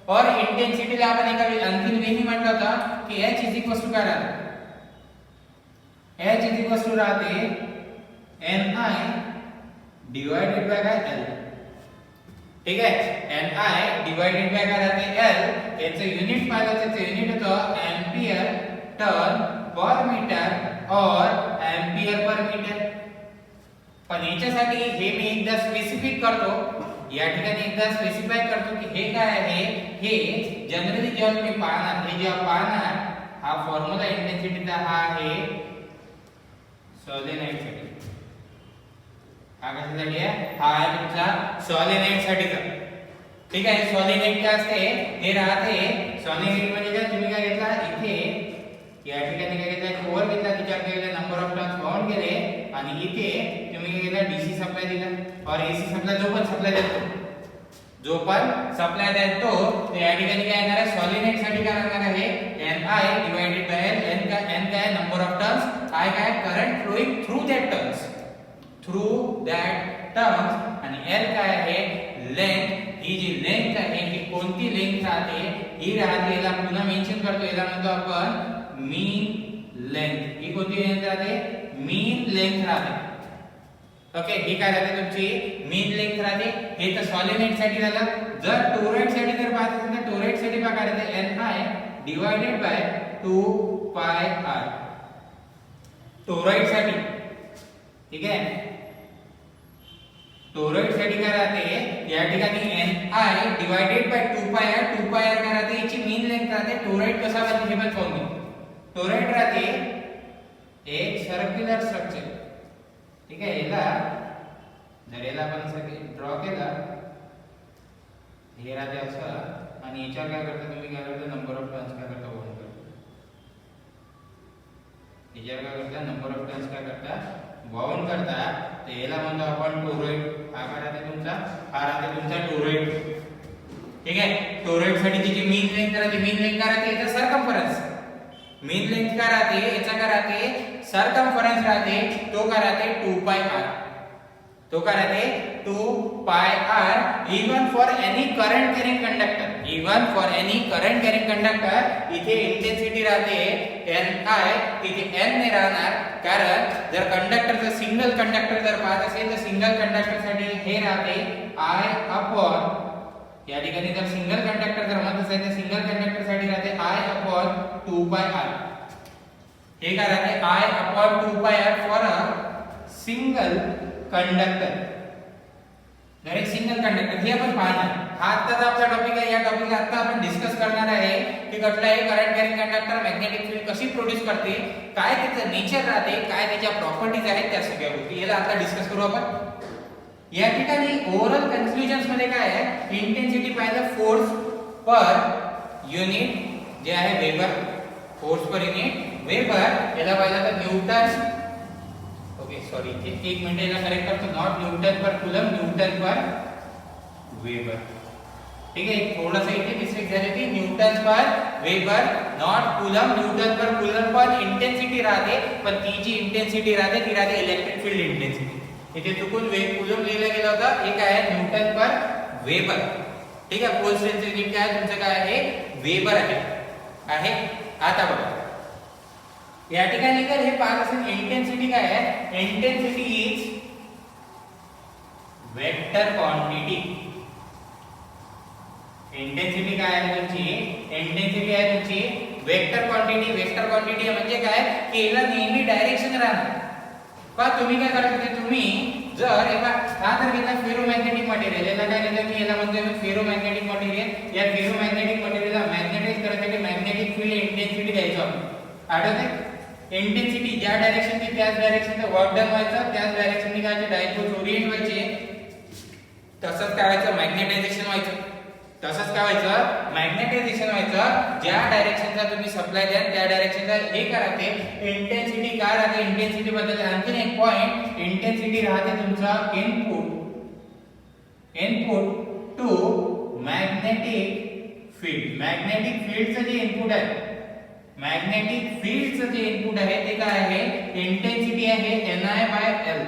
और इंटेन्सिटीला आपण एका आणखी नेहमी म्हटलं होतं की h इज इक्वल टू काय राहते, h इज इक्वल टू राहते ni डिवाइडेड बाय काय l. ठीक आहे. ni डिवाइडेड बाय काय राहते l. याचं युनिट पाहिलं तर ते युनिट होतं एंपियर टर्न पर मीटर और एंपियर पर मीटर. पण याच्यासाठी हे मी एकदा स्पेसिफिक करतो, या ठिकाणी एकदा स्पेसिफाय करतो की हे काय आहे. हे जनरली जेव्हा तुम्ही पाहणार, हे जेव्हा पाहणार, हा फॉर्म्युला इंटेन्सिटीचा हा आहे सॉलिनॉइड साठी. हा कशासाठी आहे, हा आहे तुमचा सॉलिनॉइड साठीचा. ठीक आहे. सॉलिनॉइड काय असते, हे राहते सॉलिनॉइड म्हणजे काय, तुम्ही काय घेतला इथे या ठिकाणी काय घेतला, कोर घेतला, तिच्यावर काय केलं, नंबर ऑफ टर्न्स काउंट केले आणि इथे तुम्ही काय केलं, डीसी सप्लाय दिला और एसी सप्लाय जो पण सप्लाय देतो तो या ठिकाणी काय येणार आहे, सॉलिनॉइड साठी काय राहणार आहे, Ni divided by L. n काय नंबर ऑफ टर्न्स, I काय current flowing through that turns आणि L काय आहे लेंथ. ही जी लेंथ आहे ही कोणती लेंथ राहते, ही राहते, याला पुन्हा मेन्शन करतो, याला म्हणतो आपण मीन लेंथ. ही कोणती लेंथ राहते, मीन लेंथ राहते. ओके. ही काय राहते तुमची मीन लेंथ राहते. हे तर सॉलिनॉइड साठी झालं. जर टोरॉइड साठी जर पाहत असेल तर टोरॉइड साठी काय राहते, Ni डिवाइडेड बाय 2 पाय r. टोरॉइड साठी. ठीक आहे. टोरॉइड साठी काय राहते, या ठिकाणी Ni डिवाइडेड बाय 2 पाय r. 2 पाय r काय राहते, याची मीन लेंथ राहते. टोरॉइड कसा बनते हे पण पाहून घ्या. टोरॉइड राहते एक सर्क्युलर स्ट्रक्चर. ठीक आहे. याला जर याला आपण ड्रॉ केला, हे राहते असं आणि याच्यावर काय करता तुम्ही, काय करता, नंबर ऑफ टर्न्स काय करता, वाउंड करता. याच्यावर काय करता, नंबर ऑफ टर्न्स काय करता, वाउंड करता. तर याला म्हणतो आपण टोरॉइड. हा काय राहते तुमचा, हा राहते तुमचा टोरॉइड. ठीक आहे. टोरॉइड साठी जी मीन लेंथ राहते, मीन लेंथ काय राहते, याचा सर्कम्फरन्स. मीन लेंथ काय राहते, याचा काय राहते, सर्कम्फरन्स राहते, तो काय राहते 2 पाय r. तो काय राहते 2 pi r even for any current carrying conductor. Even for any current carrying conductor इथे इंटेन्सिटी राहते Ni, तिथे n ने राहणार, कारण जर कंडक्टरचं सिंगल कंडक्टर जर पाहत असेल तर सिंगल कंडक्टर साठी हे राहते I अपॉन, या ठिकाणी जर सिंगल कंडक्टर जर म्हणत असेल तर सिंगल कंडक्टर साठी राहते I अपॉन 2 pi r. हे काय राहते I upon 2 pi r for a single conductor. जर एक सिंगल कंडक्टर हे आपण पाहणार. हा आत्ताचा आपला टॉपिक आहे. या टॉपिकला आता आपण डिस्कस करणार आहे की कुठलाही current carrying conductor magnetic field कशी प्रोड्यूस करते, काय त्याचं नेचर राहते, काय त्याच्या प्रॉपर्टीज आहेत, त्या सगळ्या गोष्टी याला आता डिस्कस करू आपण. या ठिकाणी ओव्हरऑल कन्क्लुजन्स मध्ये काय आहे, इंटेन्सिटी पाहिलं फोर्स पर युनिट जे आहे weber, force per unit weber, याला पाहिलं तर न्यूटन, ओके सॉरी इथे एक मिनिट याला करेक्ट करतो, not Newton per coulomb, Newton per weber. ठीक है, थोड़ा सा इथे मिस्टेक झाली ती, Newton per weber not coulomb, Newton per coulomb पण इंटेन्सिटी राहते, पण ती जी इंटेन्सिटी राहते ती राहते इलेक्ट्रिक फील्ड इंटेन्सिटी. इथे चुकून कूलम लिहिलं गेलं होतं, हे काय आहे न्यूटन पर वेबर. ठीक आहे, फोर्स डेन्सिटी युनिट काय तुमचं काय आहे वेबर आहे. आता बघा या ठिकाणी जर हे पाहत असेल इंटेन्सिटी काय आहे, intensity is vector quantity. Intensity काय आहे तुमची, इंटेन्सिटी आहे तुमची वेक्टर क्वांटिटी. वेक्टर क्वांटिटी म्हणजे काय की याला नेहमी डायरेक्शन राहणार. पण तुम्ही काय करायचं, तुम्ही जर एका हा जर घेतला फेरोमॅग्नेटिक मटेरियल, याला काय लिहिलं की याला म्हणतो मी फेरोमॅग्नेटिक मटेरियल. या फेरोमॅग्नेटिक मटेरियलला मॅग्नेटाइज करण्यासाठी मॅग्नेटिक फील्ड इंटेन्सिटी द्यायचो आपण. आठवते इंटेन्सिटी ज्या डायरेक्शनची त्याच डायरेक्शनचा वर्क डन व्हायचं, त्याच डायरेक्शनने काय डायपोल्स ओरिएंट व्हायचे, तसंच काय व्हायचं मॅग्नेटायझेशन व्हायचं. तसंच काय व्हायचं मॅग्नेटायझेशन व्हायचं. ज्या डायरेक्शनचा तुम्ही सप्लाय द्याल त्या डायरेक्शनचा हे करायचे. इंटेन्सिटी काय राहते, इंटेन्सिटी बद्दल आणखीन एक पॉइंट, इंटेन्सिटी राहते तुमचा input to magnetic field. Magnetic फील्डचं जे इनपुट आहे, मॅग्नेटिक फील्डचं जे इनपुट आहे ते काय आहे, इंटेन्सिटी आहे Ni/L.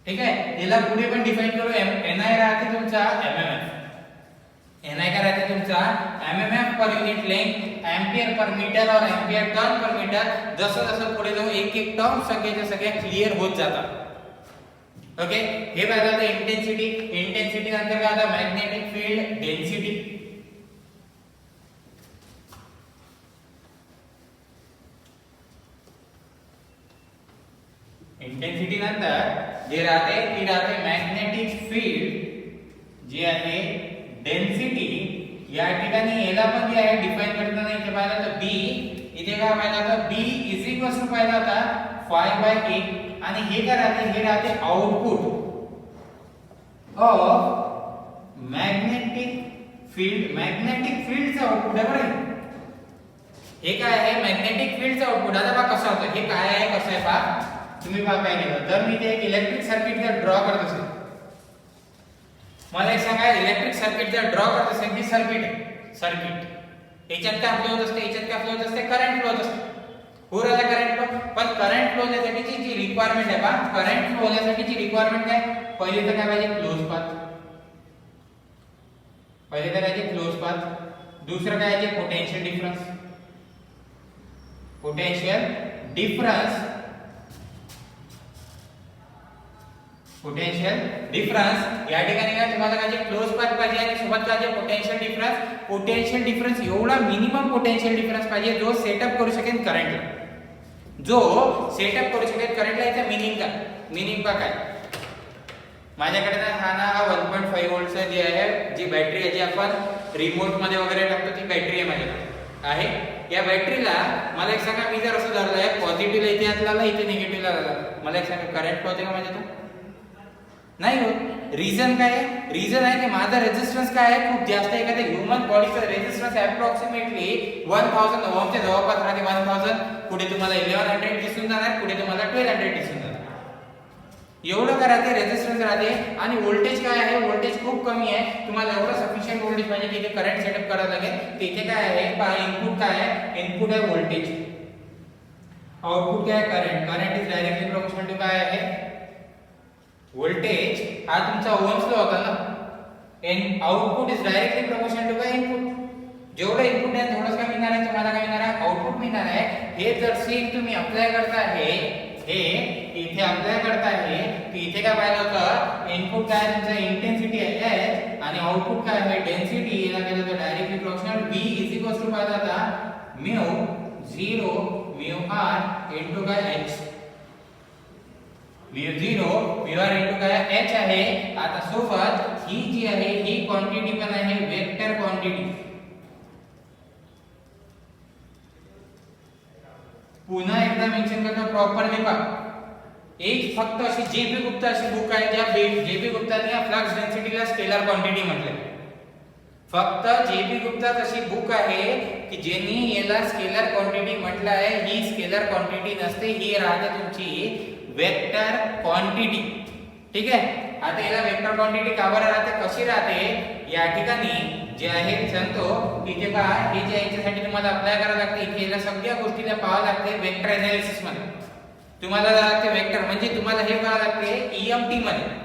ठीक आहे, याला पुढे पण डिफाइन करू. Ni राहते तुमचा mmf. Ni काय राहते तुमचा mmf per unit length, ampere per metre और एंपियर टर्न पर मीटर. जसं जसं पुढे जाऊ एक एक टर्म सगळ्याच्या सगळ्या क्लिअर होत जातात. ओके, हे पाहिलं तर इंटेन्सिटी. इंटेन्सिटी नंतर काय आता मॅग्नेटिक फील्ड डेन्सिटी. इंटेन्सिटी नंतर जे राहते ती राहते मॅग्नेटिक फील्ड जी आहे डेन्सिटी. या ठिकाणी याला पण जे आहे डिफाइन करताना इथे पाहिलं तर B, इथे काय पाहिलं तर B इज इक्वल टू पाहिलं होता 5/8. आणि हे काय राहते, हे राहते output of magnetic field. Magnetic फील्डचं आउटपुट आहे बरं. हे काय आहे मॅग्नेटिक फील्डचं आउटपुट. आता पहा कसं होतं, हे काय आहे कसं आहे पहा. तुम्ही पहा काय केलं, जर मी ते एक इलेक्ट्रिक सर्किट जर ड्रॉ करत असेल, मला एक सांगा इलेक्ट्रिक सर्किट जर ड्रॉ करत असेल, ही सर्किट याच्यात काय फ्लो होत असते, याच्यात काय फ्लो होत असते, करंट फ्लो होत असते. हो राहिला करंट फ्लो. पण करंट फ्लो होण्यासाठीची जी रिक्वायरमेंट आहे पहा, करंट फ्लो होण्यासाठीची रिक्वायरमेंट काय, पहिले तर काय पाहिजे क्लोज पाथ. पहिले तर काय आहे क्लोज पाथ. दुसरं काय आहे potential difference. Potential difference, potential difference. या ठिकाणी काय तुम्हाला काय क्लोज पाथ पाहिजे आणि सोबत काय पोटेन्शियल डिफरन्स. पोटेन्शियल डिफरन्स एवढा मिनिमम पोटेन्शियल डिफरन्स पाहिजे जो सेटअप करू शकेल करंटला, जो सेटअप करू शकेल करंटला. याचा मीनिंग का काय, माझ्याकडे ना 1.5 व्होल्टचा जे आहे जी बॅटरी आहे, जी आपण रिमोट मध्ये वगैरे टाकतो, ती बॅटरी आहे माझ्याकडे आहे. या बॅटरीला मला एक सांगा, मी जर असं धरलं आहे पॉझिटिव्हला इथे हात लावला, इथे निगेटिव्हला लावला, मला एक सांगा करंट फ्लो होते का माझ्यात, नाही होत. रिझन काय आहे, रिझन आहे की माझा रेझिस्टन्स काय आहे खूप जास्त आहे. एखाद्या ह्युमन बॉडीचा रेझिस्टन्स अप्रॉक्सिमेटली 1000 ओहमच्या जवळपास राहते. 1000 पुढे तुम्हाला 1100 दिसून जाणार, पुढे तुम्हाला 1200 दिसून जाणार. एवढं काय राहते रेझिस्टन्स राहते. आणि व्होल्टेज काय आहे, व्होल्टेज खूप कमी आहे. तुम्हाला एवढं सफिशियंट व्होल्टेज पाहिजे की इथे करंट सेटअप करावं लागेल. तिथे काय आहे इनपुट काय आहे, इनपुट आहे व्होल्टेज, आउटपुट काय आहे current. Current is directly proportional to काय आहे व्होल्टेज हा तुमचा ओहम्स लॉ होता ना, and output is directly proportional to the input. जेवढं इनपुट आहे थोडंच काय मिळणार आहे तुम्हाला, काय मिळणार आहे आउटपुट मिळणार आहे. हे जर सेम तुम्ही अप्लाय करता आहे, हे इथे अप्लाय करता आहे, तर इथे काय पाहिलं होतं, इनपुट काय तुमचा इंटेन्सिटी आहे H आणि आउटपुट काय आहे डेन्सिटी. याला केलं तर directly proportional V is equal to पाहिलं होता म्यू 0 म्यू r इनटू काय H. Mu 0 mu r into काय H आहे. आता सोबत ही जी आहे ही क्वांटिटी पण आहे वेक्टर क्वांटिटी. पुन्हा एकदा मेन्शन करतो प्रॉपरली पहा. एक फक्त अशी जेपी गुप्ता अशी बुक आहे ज्या जेपी गुप्ताने या फ्लक्स डेन्सिटीला स्केलर क्वांटिटी म्हटले. फक्त जेपी गुप्ता अशी बुक आहे की ज्यांनी याला स्केलर क्वांटिटी म्हटलं आहे. ही स्केलर क्वांटिटी नसते, ही राहते तुमची वेक्टर क्वांटिटी. ठीक आहे. आता याला वेक्टर क्वांटिटी का बरं राहते, कशी राहते, या ठिकाणी जे आहे सांगतो. इथे पहा, हे जे याच्यासाठी तुम्हाला अप्लाय करावं लागते, इथे याला सगळ्या गोष्टीला पाहावं लागते वेक्टर एनालिसिस मध्ये. तुम्हाला लागते वेक्टर म्हणजे तुम्हाला हे पाहावं लागते ईएमटी मध्ये,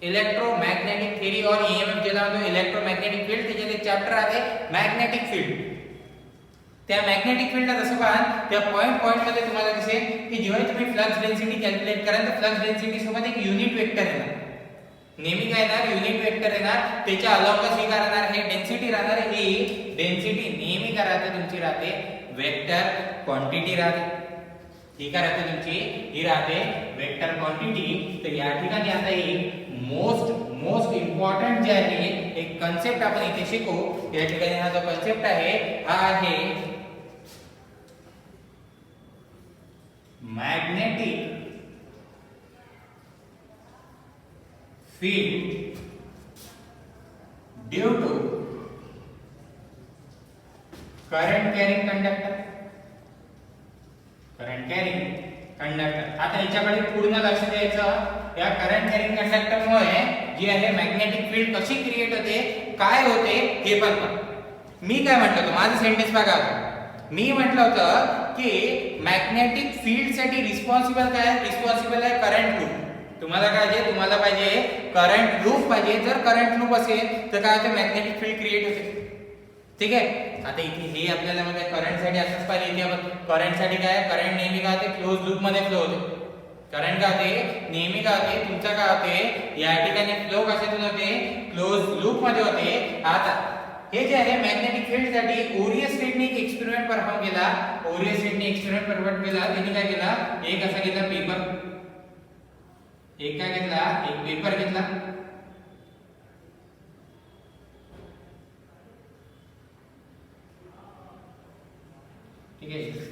इलेक्ट्रोमॅग्नेटिक थेरी और ईएमएफ ज्याला म्हणतो इलेक्ट्रोमॅग्नेटिक फील्ड. त्याच्यात एक चॅप्टर आहे मॅग्नेटिक फील्ड. त्या मॅग्नेटिक फील्डला जसं पहा त्या पॉइंट मध्ये तुम्हाला दिसेल की जेव्हा तुम्ही फ्लक्स डेन्सिटी कॅल्क्युलेट कराल तर फ्लक्स डेन्सिटी सोबत एक युनिट वेक्टर येणार. नेहमी काय येणार, युनिट वेक्टर येणार. त्याच्या अलॉंगच ही काय राहणार, हे डेन्सिटी राहणार. ही डेन्सिटी नेहमी काय राहते तुमची, राहते वेक्टर क्वांटिटी राहते. ही काय राहते तुमची, ही राहते वेक्टर क्वांटिटी. तर या ठिकाणी आता ही मोस्ट इम्पॉर्टंट जे आहे एक कन्सेप्ट आपण इथे शिकू. या ठिकाणी हा जो कन्सेप्ट आहे हा आहे magnetic field due to current carrying conductor. आता याच्याकडे पूर्ण लक्ष द्यायचं. या करंट कॅरिंग कंडक्टर मुळे जी आहे मॅग्नेटिक फील्ड कशी क्रिएट होते, काय होते हे पण पहा. मी काय म्हटलं होतं, माझं सेंटेन्स बघा होतं. मी म्हटलं होतं की मॅग्नेटिक फील्ड साठी रिस्पॉन्सिबल काय, रिस्पॉन्सिबल आहे करंट लूप. तुम्हाला काय पाहिजे, तुम्हाला पाहिजे करंट लूप पाहिजे. जर करंट लूप असेल तर काय होते, मॅग्नेटिक फील्ड क्रिएट होते. ठीक आहे. आता इथे हे आपल्याला म्हणजे करंट साठी असंच पाहिजे. इथे आपण करंट साठी काय, करंट नेहमी काय होते क्लोज लूप मध्ये फ्लो होते. करंट काय होते नेहमी काय होते तुमचा काय होते, या ठिकाणी फ्लो कशातून होते, क्लोज लूप मध्ये होते. आता हे जे आहे मॅग्नेटिक फील्ड साठी ओरियस स्टेटने एक एक्सपेरिमेंट परफॉर्म केला. ओरियस स्टेटने एक्सपेरिमेंट परफॉर्म केला. त्यांनी काय केला, एक असा घेतला पेपर, एक काय घेतला, एक पेपर घेतला. ठीक आहे.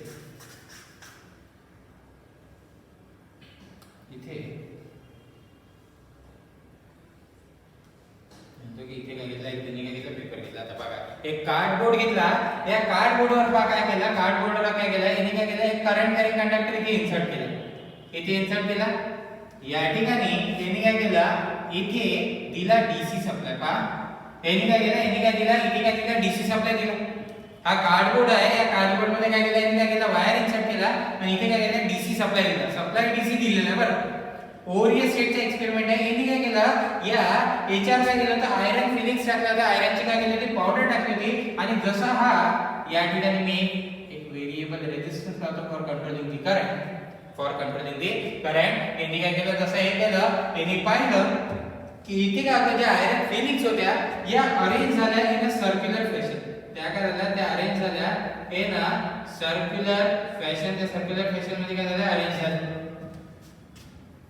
इथे म्हणतो की इथे काय घेतला, एक त्यांनी काय घेतला पेपर घेतला. आता बघा एक कार्डबोर्ड घेतला. या कार्डबोर्डवर पहा काय केला, कार्डबोर्डवर काय केला, यांनी काय केलं, एक करंट कॅरिंग कंडक्टर इथे इन्सर्ट केला. इथे इन्सर्ट केला. या ठिकाणी त्यांनी काय केलं, इथे दिला डीसी सप्लाय. पहा यांनी काय केलं, यांनी काय दिला, इथे काय दिला डीसी सप्लाय दिला. हा कार्डबोर्ड आहे. या कार्डबोर्ड मध्ये काय केलं, यांनी काय केलं, वायर इन्सर्ट केला आणि इथे काय केलं, डीसी सप्लाय दिला. सप्लाय डीसी दिलेला आहे बरं. ओरियस स्टेटचा एक्सपेरिमेंट आहे. यांनी काय केलं, या याच्यावर काय केलं तर आयरन फिलिंग्स टाकला होता. आयरनची काय केली होती, पावडर टाकली होती. आणि जसा हा या ठिकाणी मी एक व्हेरिएबल रेजिस्टन्स लावतो for controlling the current, for controlling the current. यांनी काय केलं, जसं हे केलं त्यांनी पाहिलं की इथे काय होतं, ज्या आयरन फिलिंग्स होत्या या अरेंज झाल्या इन अ सर्क्युलर फॅशन. त्या काय झाल्या, त्या अरेंज झाल्या इन अ सर्क्युलर फॅशन. त्या सर्क्युलर फॅशन मध्ये काय झालं, अरेंज झालं.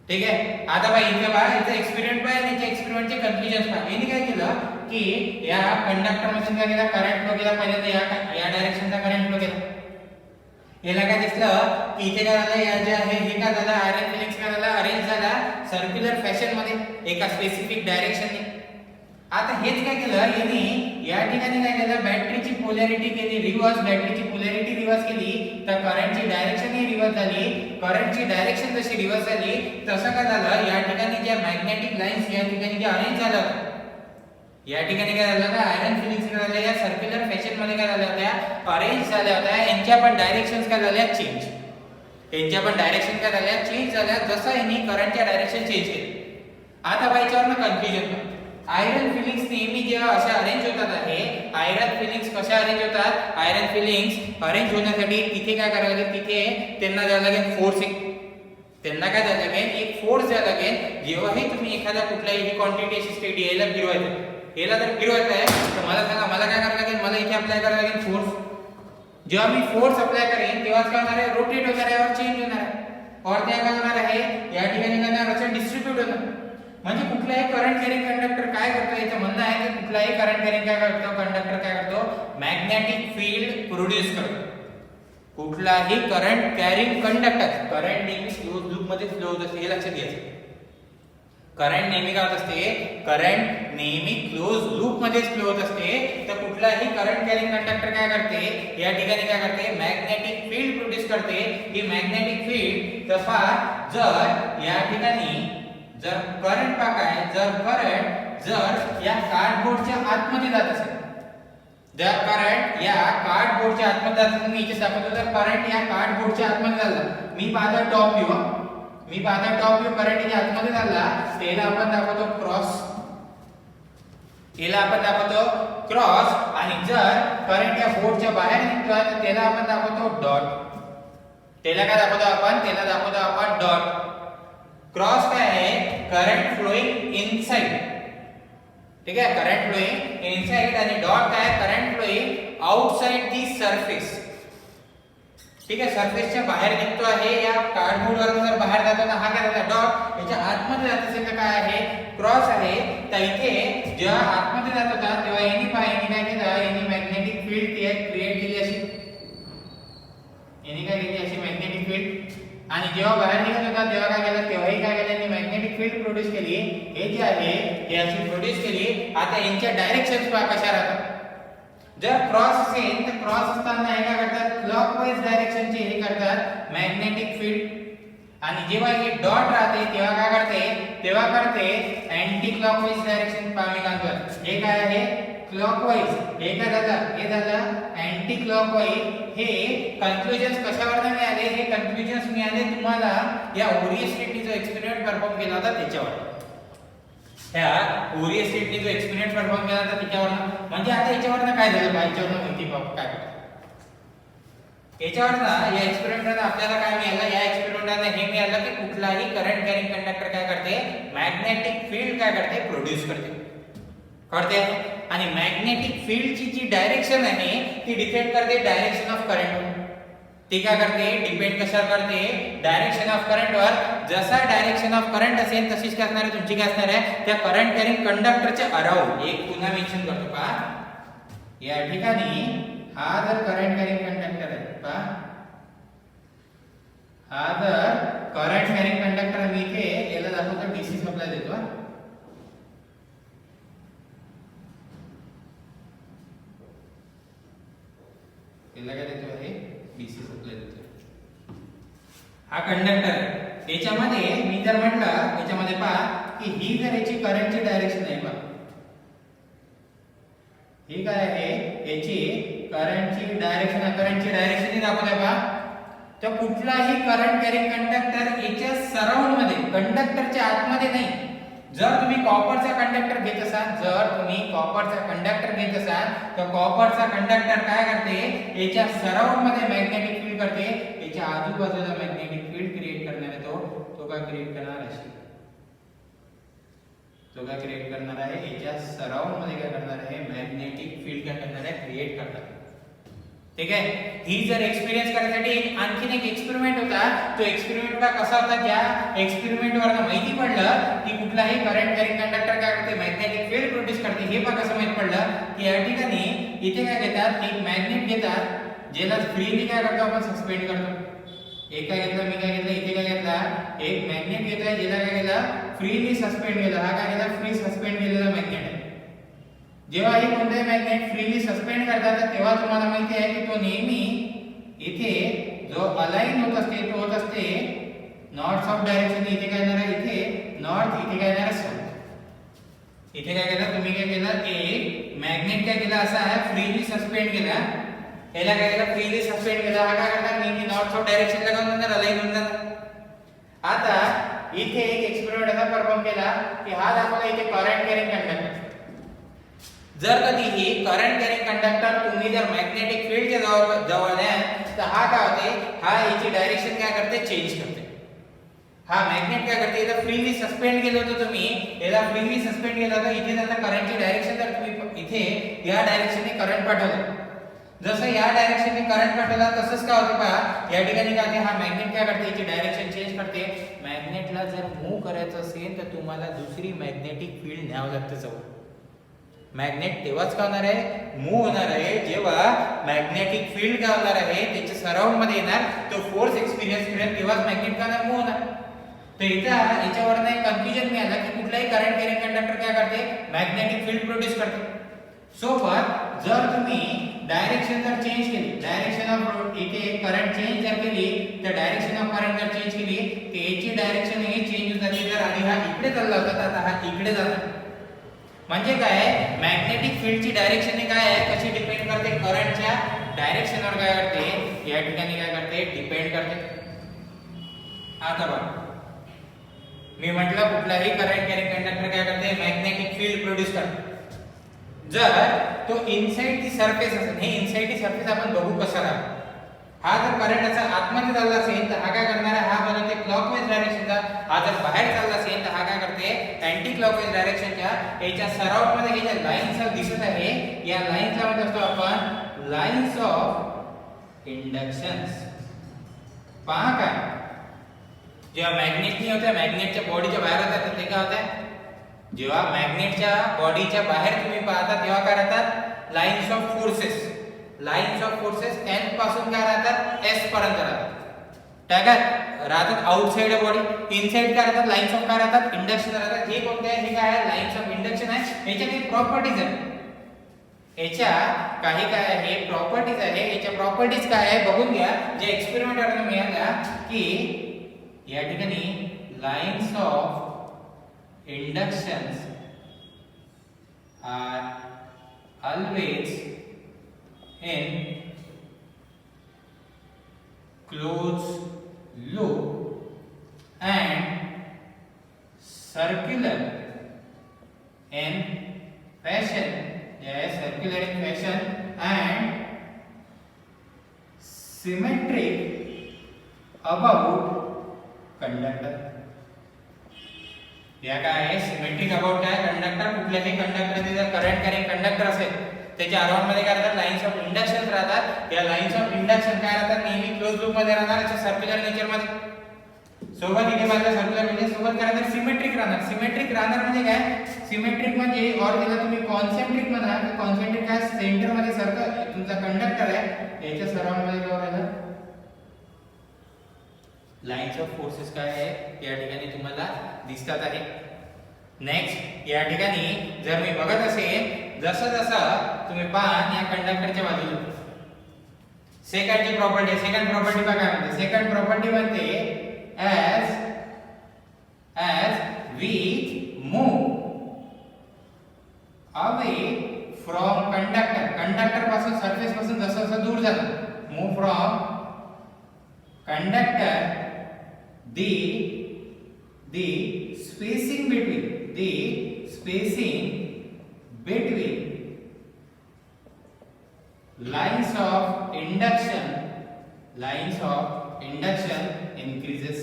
ठीक आहे. आता बघा इथे बघा, याचा एक्सपेरिमेंट पहा आणि याच्या एक्सपेरिमेंटचे कन्क्लुजन्स पहा. यांनी काय केलं की या कंडक्टर मधून काय केला, करंट फ्लो केला. पहिल्यांदा या डायरेक्शनचा करंट फ्लो केला. याला काय दिसलं की इथे काय झालं, या जे आहे हे काय झालं, आयरन फिलिंग्स काय झालं, अरेंज झाला सर्क्युलर फॅशन मध्ये एका स्पेसिफिक डायरेक्शनने. आता हेच काय केलं यांनी, या ठिकाणी काय केलं, बॅटरीची पोलॅरिटी केली रिव्हर्स. बॅटरीची पोलॅरिटी रिव्हर्स केली तर करंटची डायरेक्शन ही रिव्हर्स झाली. करंटची डायरेक्शन जशी रिव्हर्स झाली तसं काय झालं, या ठिकाणी ज्या मॅग्नेटिक लाईन्स या ठिकाणी ज्या अरेंज झाल्या होत्या, या ठिकाणी काय झालं का, आयरन फिलिंग्स काय झाल्या, या सर्क्युलर फॅशन मध्ये काय झाल्या होत्या, अरेंज झाल्या होत्या. यांच्या पण डायरेक्शन्स काय झाल्या, चेंज. यांच्या पण डायरेक्शन काय झाल्या, चेंज झाल्या. जसं यांनी करंटच्या डायरेक्शन चेंज केली आता बा याच्यावरनं कन्फ्युजन होतं. आयरन फिलिंग्स नेहमी जेव्हा अशा अरेंज होतात आहे, आयरन फिलिंग्स कशा अरेंज होतात, आयरन फिलिंग्स अरेंज होण्यासाठी तिथे काय करावं लागेल, तिथे त्यांना द्यावं लागेल फोर्स. त्यांना काय द्यावं लागेल, एक फोर्स द्यावं लागेल. जेव्हाही तुम्ही एखाद्या कुठल्याही क्वांटिटी अशी स्टेट याला फिरवायचं, याला जर फिरवायचं आहे तर मला सांगा, मला काय करावं लागेल, मला इथे अप्लाय करावं लागेल फोर्स. जेव्हा मी फोर्स अप्लाय करेन तेव्हाच काय होणार आहे, रोटेट होणार आहे और चेंज होणार आहे. और त्या काय होणार आहे, या ठिकाणी काय होणार, असं डिस्ट्रीब्यूट होणार. म्हणजे कुठलाही करंट कॅरिंग कंडक्टर काय करतो, याचं म्हणणं आहे की कुठलाही करंट कॅरिंग काय करतो, कंडक्टर काय करतो, मॅग्नेटिक फील्ड प्रोड्यूस करतो. कुठलाही करंट कॅरिंग कंडक्टर, करंट नेहमी क्लोज लूप मध्ये फ्लो होत असते, हे लक्षात घ्यायचं. करंट नेहमी काय होत असते, करंट नेहमी क्लोज लूप मध्ये फ्लो होत असते. तर कुठलाही करंट कॅरिंग कंडक्टर काय करते, या ठिकाणी काय करते, मॅग्नेटिक फील्ड प्रोड्यूस करते. ही मॅग्नेटिक फील्ड तसा जर या ठिकाणी जर करंट काय, जर करंट जर या कार्डबोर्डच्या आतमध्ये जात असेल, जर करंट या कार्डबोर्डच्या आतमध्ये जात असेल, मी इथे दाखवतो, जर करंट या कार्डबोर्डच्या आतमध्ये झाला, मी पाहतो टॉप व्ह्यू, मी पाहतो टॉप व्ह्यू, करंट या आतमध्ये झाला, त्याला आपण दाखवतो क्रॉस, याला आपण दाखवतो क्रॉस. आणि जर करंट या बोर्डच्या बाहेर निघतोय तर त्याला आपण दाखवतो डॉट. त्याला काय दाखवतो आपण, त्याला दाखवतो आपण डॉट. क्रॉस काय आहे, करंट फ्लोइंग इनसाइड, ठीक आहे, करंट फ्लोइंग इनसाइड. आणि डॉट काय, current flowing outside the surface, ठीक आहे, सरफेसच्या बाहेर निघतो आहे. या कार्डबोर्ड वरून जर बाहेर जातो तर हा काय होता, डॉट. याच्या आतमध्ये जात असेल तर काय आहे, क्रॉस आहे. तर इथे जेव्हा आतमध्ये जात होता तेव्हा यांनी काय केलं, यांनी मॅग्नेटिक फील्ड क्रिएट केली अशी, यांनी काय केली अशी मॅग्नेटिक फील्ड. आणि जेव्हा बाहेर निघत होता तेव्हा काय केलं, तेव्हाही काय केलं, यांनी मॅग्नेटिक फील्ड प्रोड्यूस केली. हे जे आहे हे अशी प्रोड्यूस केली. आता यांच्या डायरेक्शन्स पहा कशा राहतात. जर क्रॉस असेल तर क्रॉस असताना हे काय करतात, क्लॉकवाईज डायरेक्शनचे हे करतात मॅग्नेटिक फील्ड. आणि जेव्हा हे डॉट राहते तेव्हा काय करते, तेव्हा करते अँटी क्लॉकवाईज डायरेक्शन. पामी कांतर हे काय आहे, क्लॉकवाईज. हे काय झालं, हे झालं अँटी क्लॉकवाईज. हे कन्क्लुजन्स कशावर मिळाले, हे कन्क्लुजन्स मिळाले तुम्हाला या ओरिय स्टेटनी जो एक्सपेरिमेंट परफॉर्म केला होता त्याच्यावर. ह्या ओरिय स्टेटनी जो एक्सपेरिमेंट परफॉर्म केला होता त्याच्यावर. म्हणजे आता याच्यावरनं काय झालं, याच्यावरनं माहिती काय याच्यावरनं या एक्सपेरिमेंटनं आपल्याला काय मिळालं, या एक्सपेरिमेंटनं हे मिळालं की कुठलाही करंट कॅरिंग कंडक्टर काय करते, मॅग्नेटिक फील्ड काय करते, प्रोड्यूस करते, कळते. आणि मॅग्नेटिक फील्डची जी डायरेक्शन आहे ती डिपेंड करते डायरेक्शन ऑफ करंट. ती काय करते, डिपेंड कशावर करते, डायरेक्शन ऑफ करंट वर. जसा डायरेक्शन ऑफ करंट असेल तशीच काय असणार आहे, तुमची काय असणार आहे, त्या करंट कॅरिंग कंडक्टरच्या अराउंड. एक पुन्हा मेन्शन करतो पहा, या ठिकाणी हा जर करंट कॅरिंग कंडक्टर आहे पहा, हा जर करंट कॅरिंग कंडक्टर, मी इथे याला दाखवतो डीसी सप्लाय देतो. याला काय देतो आहे, डीसी सप्लाय देतो. हा कंडक्टर आहे. याच्यामध्ये मी जर म्हटलं, याच्यामध्ये पहा की ही जर याची करंटची डायरेक्शन आहे पहा, ही काय आहे, याची करंटची डायरेक्शन, करंटची डायरेक्शन दाखवते पहा. तर कुठलाही करंट कॅरिंग कंडक्टर याच्या सराउंड मध्ये, कंडक्टरच्या आतमध्ये नाही. जर तुम्ही कॉपरचा कंडक्टर घेत असाल, जर तुम्ही कॉपरचा कंडक्टर घेत असाल तर कॉपरचा कंडक्टर काय करते, याच्या सराउंड मध्ये मॅग्नेटिक फील्ड करते. याच्या आजूबाजूला मॅग्नेटिक फील्ड क्रिएट करणार आहे. तो काय क्रिएट करणार आहे, तो काय क्रिएट करणार आहे, याच्या सराउंड मध्ये काय करणार आहे, मॅग्नेटिक फील्ड काय करणार आहे, क्रिएट करणार आहे. ठीक आहे. ही जर एक्सपिरियन्स करण्यासाठी आणखीन एक एक्सपेरिमेंट होता. तो एक्सपेरिमेंट कसा होता, ज्या एक्सपेरिमेंट वरनं माहिती पडलं की कुठलाही करंट कॅरिंग कंडक्टर काय करते, मॅग्नेटिक फील्ड प्रोड्यूस करते. हे पहा कसं माहित पडलं की या ठिकाणी इथे काय घेतात, एक मॅग्नेट घेतात, ज्याला फ्रीली काय करतो आपण, सस्पेंड करतो. एक काय घेतलं, मी काय घेतलं, इथे काय घेतला, एक मॅग्नेट घेतलाय, ज्याला काय केलं, फ्रीली सस्पेंड केलं. हा काय केला, फ्री सस्पेंड केलेला मॅग्नेट आहे. जेव्हा हे कोणताही मॅग्नेट फ्रीली सस्पेंड करतात तेव्हा तुम्हाला माहिती आहे की तो नेहमी इथे जो अलाइन होत असते तो होत असते नॉर्थ साऊथ डायरेक्शन. इथे काय येणार आहे, इथे नॉर्थ, इथे काय येणार आहे साऊथ. इथे काय केलं तुम्ही, काय केलं, एक मॅग्नेट काय केला, असा आहे फ्रीली सस्पेंड केला. याला काय केलं, फ्रीली सस्पेंड केला. हा काय करणार, नेहमी नॉर्थ साऊथ डायरेक्शनला काय होणार, अलाइन होणार. आता इथे एक एक्सपेरिमेंट एक्सपेरिमेंट असा परफॉर्म केला की हा दाखवला इथे करंट कॅरिंग कंडक्टर. जर कधीही करंट कॅरिंग कंडक्टर तुम्ही जर मॅग्नेटिक फील्डच्या जवळ न्याल तर हा काय होते, हा याची डायरेक्शन काय करते, चेंज करते. हा मॅग्नेट काय करते, याला फ्रीली सस्पेंड केलं होतं तुम्ही, याला फ्रीली सस्पेंड केलं होतं. इथे आता करंटची डायरेक्शन जर तुम्ही इथे या डायरेक्शनने करंट पाठवलं, जसं या डायरेक्शनने करंट पाठवला तसंच काय होते पहा, या ठिकाणी काय होते, हा मॅग्नेट काय करते, याची डायरेक्शन चेंज करते. मॅग्नेटला जर मूव्ह करायचं असेल तर तुम्हाला दुसरी मॅग्नेटिक फील्ड न्यावं लागतं जवळ. मॅग्नेट तेव्हाच काय होणार आहे, मूव्ह होणार आहे, जेव्हा मॅग्नेटिक फील्ड काय होणार आहे त्याच्या सराउंड मध्ये येणार, तो फोर्स एक्सपिरियन्स करेल, तेव्हाच मॅग्नेट काय मूव्ह होणार. तर इथं याच्यावरनं एक कन्फ्युजन मिळालं की कुठलाही करंट कॅरिंग कंडक्टर काय करते, मॅग्नेटिक फील्ड प्रोड्यूस करते. सोबत जर तुम्ही डायरेक्शन जर चेंज केली, डायरेक्शन ऑफ इथे करंट चेंज जर केली, तर डायरेक्शन ऑफ करंट जर चेंज केली तर याची डायरेक्शन ही चेंज होत जाते. जर आधी हा इकडे चालला होता तर आता हा इकडे जातो. म्हणजे काय, मॅग्नेटिक फील्डची डायरेक्शन काय आहे, कशी डिपेंड करते, करंटच्या डायरेक्शनवर काय करते, या ठिकाणी काय करते, डिपेंड करते. आता बघा, मी म्हटलं कुठलाही करंट कॅरिंग कंडक्टर काय करते, मॅग्नेटिक फील्ड प्रोड्यूस करते. जर तो इनसाइड दी सरफेस असेल, हे इनसाइड दी सरफेस आपण बघू कसं राहतं. हा जर करंट असा आतमध्ये चालला असेल तर हा काय करणार आहे, हा बनवते क्लॉकवाईज डायरेक्शनचा. हा जर बाहेर चालला असेल तर हा काय करते, अँटी क्लॉकवाईज डायरेक्शनच्या. याच्या सराउंड मध्ये हे ज्या लाईन्स दिसत आहे, या लाईन्सला म्हणत असतो आपण लाईन्स ऑफ इंडक्शन्स. पहा काय, जेव्हा मॅग्नेटनी होत्या, मॅग्नेटच्या बॉडीच्या बाहेर होतात ते काय होतं, जेव्हा मॅग्नेटच्या बॉडीच्या बाहेर तुम्ही पाहता तेव्हा काय राहतात, lines of forces. Lines of forces n पासून काय राहतात, s पर्यंत राहतात. काय राहतात आउटसाइड बॉडी, इनसाइड काय राहतात, लाईन्स ऑफ काय राहतात, इंडक्शन राहतात. हे कोणते आहे, हे काय आहे, लाईन्स ऑफ इंडक्शन आहे. याच्या काही प्रॉपर्टीज आहेत, याच्या काही काय आहे प्रॉपर्टीज आहे. याच्या प्रॉपर्टीज काय आहे बघून घ्या, जे एक्सपेरिमेंट वरून मिळाल्या की या ठिकाणी lines of inductions are always in closed loop and circular in fashion. Yes, circular in fashion and symmetric about conductor. या काय आहे, सिमेट्रिक अबाउट काय, कंडक्टर. कुठल्याही कंडक्टरचे जर करंट कॅरिंग कंडक्टर असेल त्याच्या अराउंड मध्ये काय राहतात, लाईन्स ऑफ इंडक्शन राहतात. या लाईन्स ऑफ इंडक्शन काय राहतात, नेहमी क्लोज लूप मध्ये राहणार, याच्या सर्क्युलर नेचर मध्ये. सोबत इथे माझ्या सर्क्युलर म्हणजे सोबत काय राहणार, सिमेट्रिक राहणार. सिमेट्रिक राहणार म्हणजे काय, सिमेट्रिक म्हणजे और त्याला तुम्ही कॉन्सेंट्रिक म्हणा, की कॉन्सेंट्रिक काय, सेंटर मध्ये सर्कल तुमचा कंडक्टर आहे, याच्या सराउंड मध्ये काय राहणार, लाईन्स ऑफ फोर्सेस काय आहे या ठिकाणी तुम्हाला दिसतात आहे. नेक्स्ट या ठिकाणी जर मी बघत असेल, जसं जसं तुम्ही पहा या कंडक्टरच्या बाजूला सेकंडची प्रॉपर्टी, सेकंड प्रॉपर्टी बघा काय म्हणते, सेकंड प्रॉपर्टी म्हणते as we move away from conductor, conductor पासून सरफेस पासून जसं जसं दूर जातो, move from conductor, the spacing between lines of induction increases.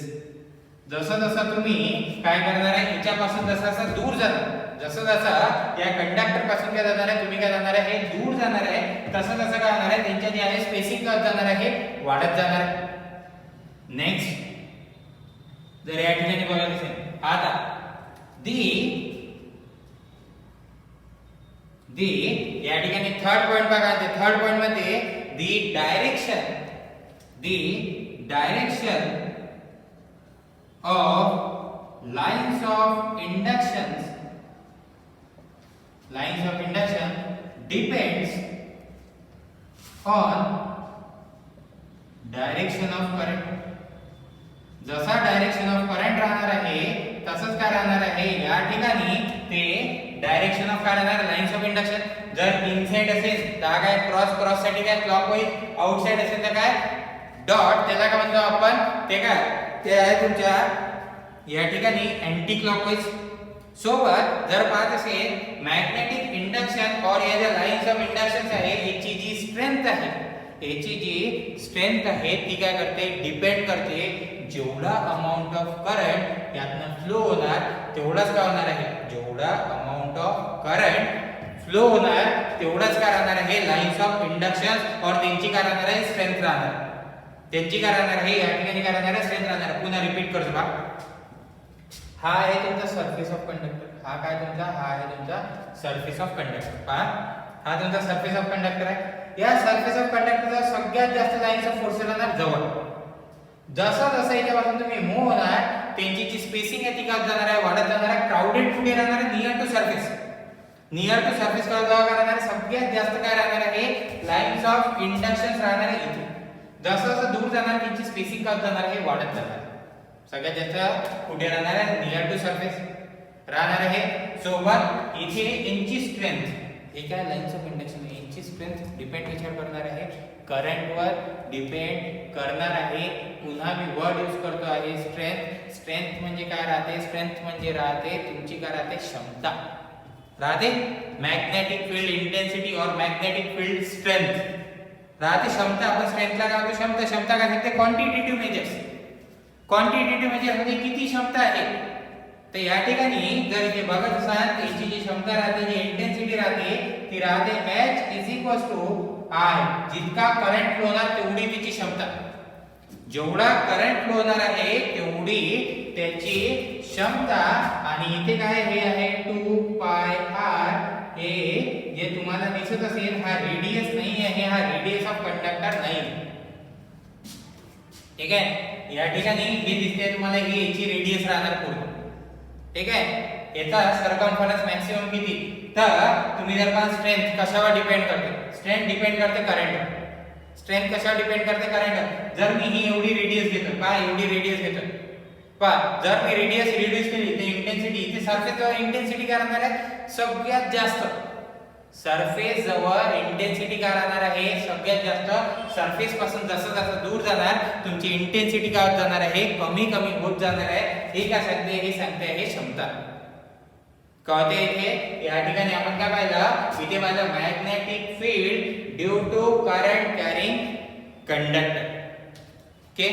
जसं जसं तुम्ही काय करणार आहे, ह्याच्यापासून जसं जसं दूर जाणार, जसं जसं या कंडक्टर पासून काय जाणार आहे, तुम्ही काय जाणार आहे, हे दूर जाणार आहे, तसं तसं काय होणार आहे, त्यांच्या जे आहे स्पेसिंग काय जाणार आहे, वाढत जाणार आहे. नेक्स्ट जर या ठिकाणी बघा असेल, आता या ठिकाणी थर्ड पॉइंट बघा, ते थर्ड पॉइंट मध्ये the direction of lines of induction depends on direction of current. जसा डायरेक्शन ऑफ करंट राहणार आहे तसंच काय राहणार आहे, या ठिकाणी ते डायरेक्शन ऑफ काय राहणार, लाईन्स ऑफ इंडक्शन. जर इनसाइड असेल तर काय क्रॉस साठी काय क्लॉकवाईज, आउटसाइड असेल तर काय डॉट, त्याला काय म्हणतो आपण, ते काय ते आहे तुमच्या या ठिकाणी अँटी क्लॉकवाईज सोबत जर पाहत असेल मॅग्नेटिक इंडक्शन और या ज्या लाईन्स ऑफ इंडक्शन आहे याची जी स्ट्रेंथ आहे, याची जी स्ट्रेंथ आहे ती काय करते, डिपेंड करते जेवढा अमाउंट ऑफ करंट यातनं फ्लो होणार तेवढाच काय होणार आहे, जेवढा अमाउंट ऑफ करंट फ्लो होणार तेवढाच काय राहणार आहे लाईन्स ऑफ इंडक्शन और त्यांची काय राहणार आहे स्ट्रेंथ राहणार, त्यांची काय राहणार आहे या ठिकाणी काय राहणार आहे स्ट्रेंथ राहणार. पुन्हा रिपीट करतो बा. हा आहे तुमचा सरफेस ऑफ कंडक्टर, हा काय तुमचा, हा आहे तुमचा सरफेस ऑफ कंडक्टर. पहा हा तुमचा सरफेस ऑफ कंडक्टर आहे. या सरफेस ऑफ कंडक्टरचा सगळ्यात जास्त लाईन्स ऑफ फोर्स राहणार जवळ. जसं जसं याच्यापासून तुम्ही मूव्ह होणार त्यांची जी स्पेसिंग आहे ती काय जाणार आहे, वाढत जाणार आहे. क्राउडेड कुठे राहणार आहे, near to surface. Near to surface कडे जावा राहणार आहे सगळ्यात जास्त काय राहणार आहे लाईन्स ऑफ इंडक्शन राहणार आहे इथे. जसं जसं दूर जाणार त्यांची स्पेसिंग काय जाणार आहे, वाढत जाणार आहे. सगळ्यात जास्त कुठे राहणार आहे, नियर टू सरफेस राहणार आहे. सोबत इथे यांची स्ट्रेंथ, हे काय लाईन्स ऑफ इंडक्शन आहे, यांची स्ट्रेंथ डिपेंड विचार करणार आहे करंट वर डिपेंड करणार आहे. पुन्हा मी वर्ड यूज करतो आहे स्ट्रेंथ. स्ट्रेंथ म्हणजे काय राहते, स्ट्रेंथ म्हणजे राहते तुमची काय राहते क्षमता राहते. मॅग्नेटिक फील्ड इंटेन्सिटी और मॅग्नेटिक फील्ड स्ट्रेंथ राहते क्षमता. आपण स्ट्रेंथला काय होतो क्षमता, क्षमता काय सांगते क्वांटिटेटिव्ह मेजर्स. क्वांटिटेटिव्ह मेजर म्हणजे किती क्षमता आहे. तर या ठिकाणी जर इथे बघत असाल तर याची जी क्षमता राहते, जी इंटेन्सिटी राहते ती राहते H I. जितका करंट फ्लो होणार तेवढी तिची क्षमता. जेवढा करंट फ्लो होणार आहे तेवढी त्याची क्षमता. आणि इथे काय हे आहे 2 पाय r. हे जे तुम्हाला दिसत असेल हा रेडियस नाही आहे, हा रेडियस ऑफ कंडक्टर नाही. ठीक आहे. या ठिकाणी हे दिसते तुम्हाला ही याची रेडियस राहणार पूर्ण. ठीक आहे. याचा सरकमफरन्स मॅक्सिमम किती. तर तुम्ही जर पण स्ट्रेंथ कशावर डिपेंड करते, स्ट्रेंथ डिपेंड करते करंटवर. स्ट्रेंथ कशावर डिपेंड करते करंटवर. जर मी ही एवढी रेडियस घेतो, पहा एवढी रेडियस घेतो, पहा जर मी रेडियस रिड्यूस केली तर इंटेन्सिटी इथे सरफेस जवळ इंटेन्सिटी काय राहणार आहे सगळ्यात जास्त. सरफेस जवळ इंटेन्सिटी काय राहणार आहे सगळ्यात जास्त. सरफेस पासून जसं जसं दूर जाणार तुमची इंटेन्सिटी काय होत जाणार आहे, कमी कमी होत जाणार आहे. हे काय सांगते, हे सांगते आहे क्षमता. कळते इथे. या ठिकाणी आपण काय पाहिलं, इथे पाहिलं magnetic field due to current carrying conductor. Okay.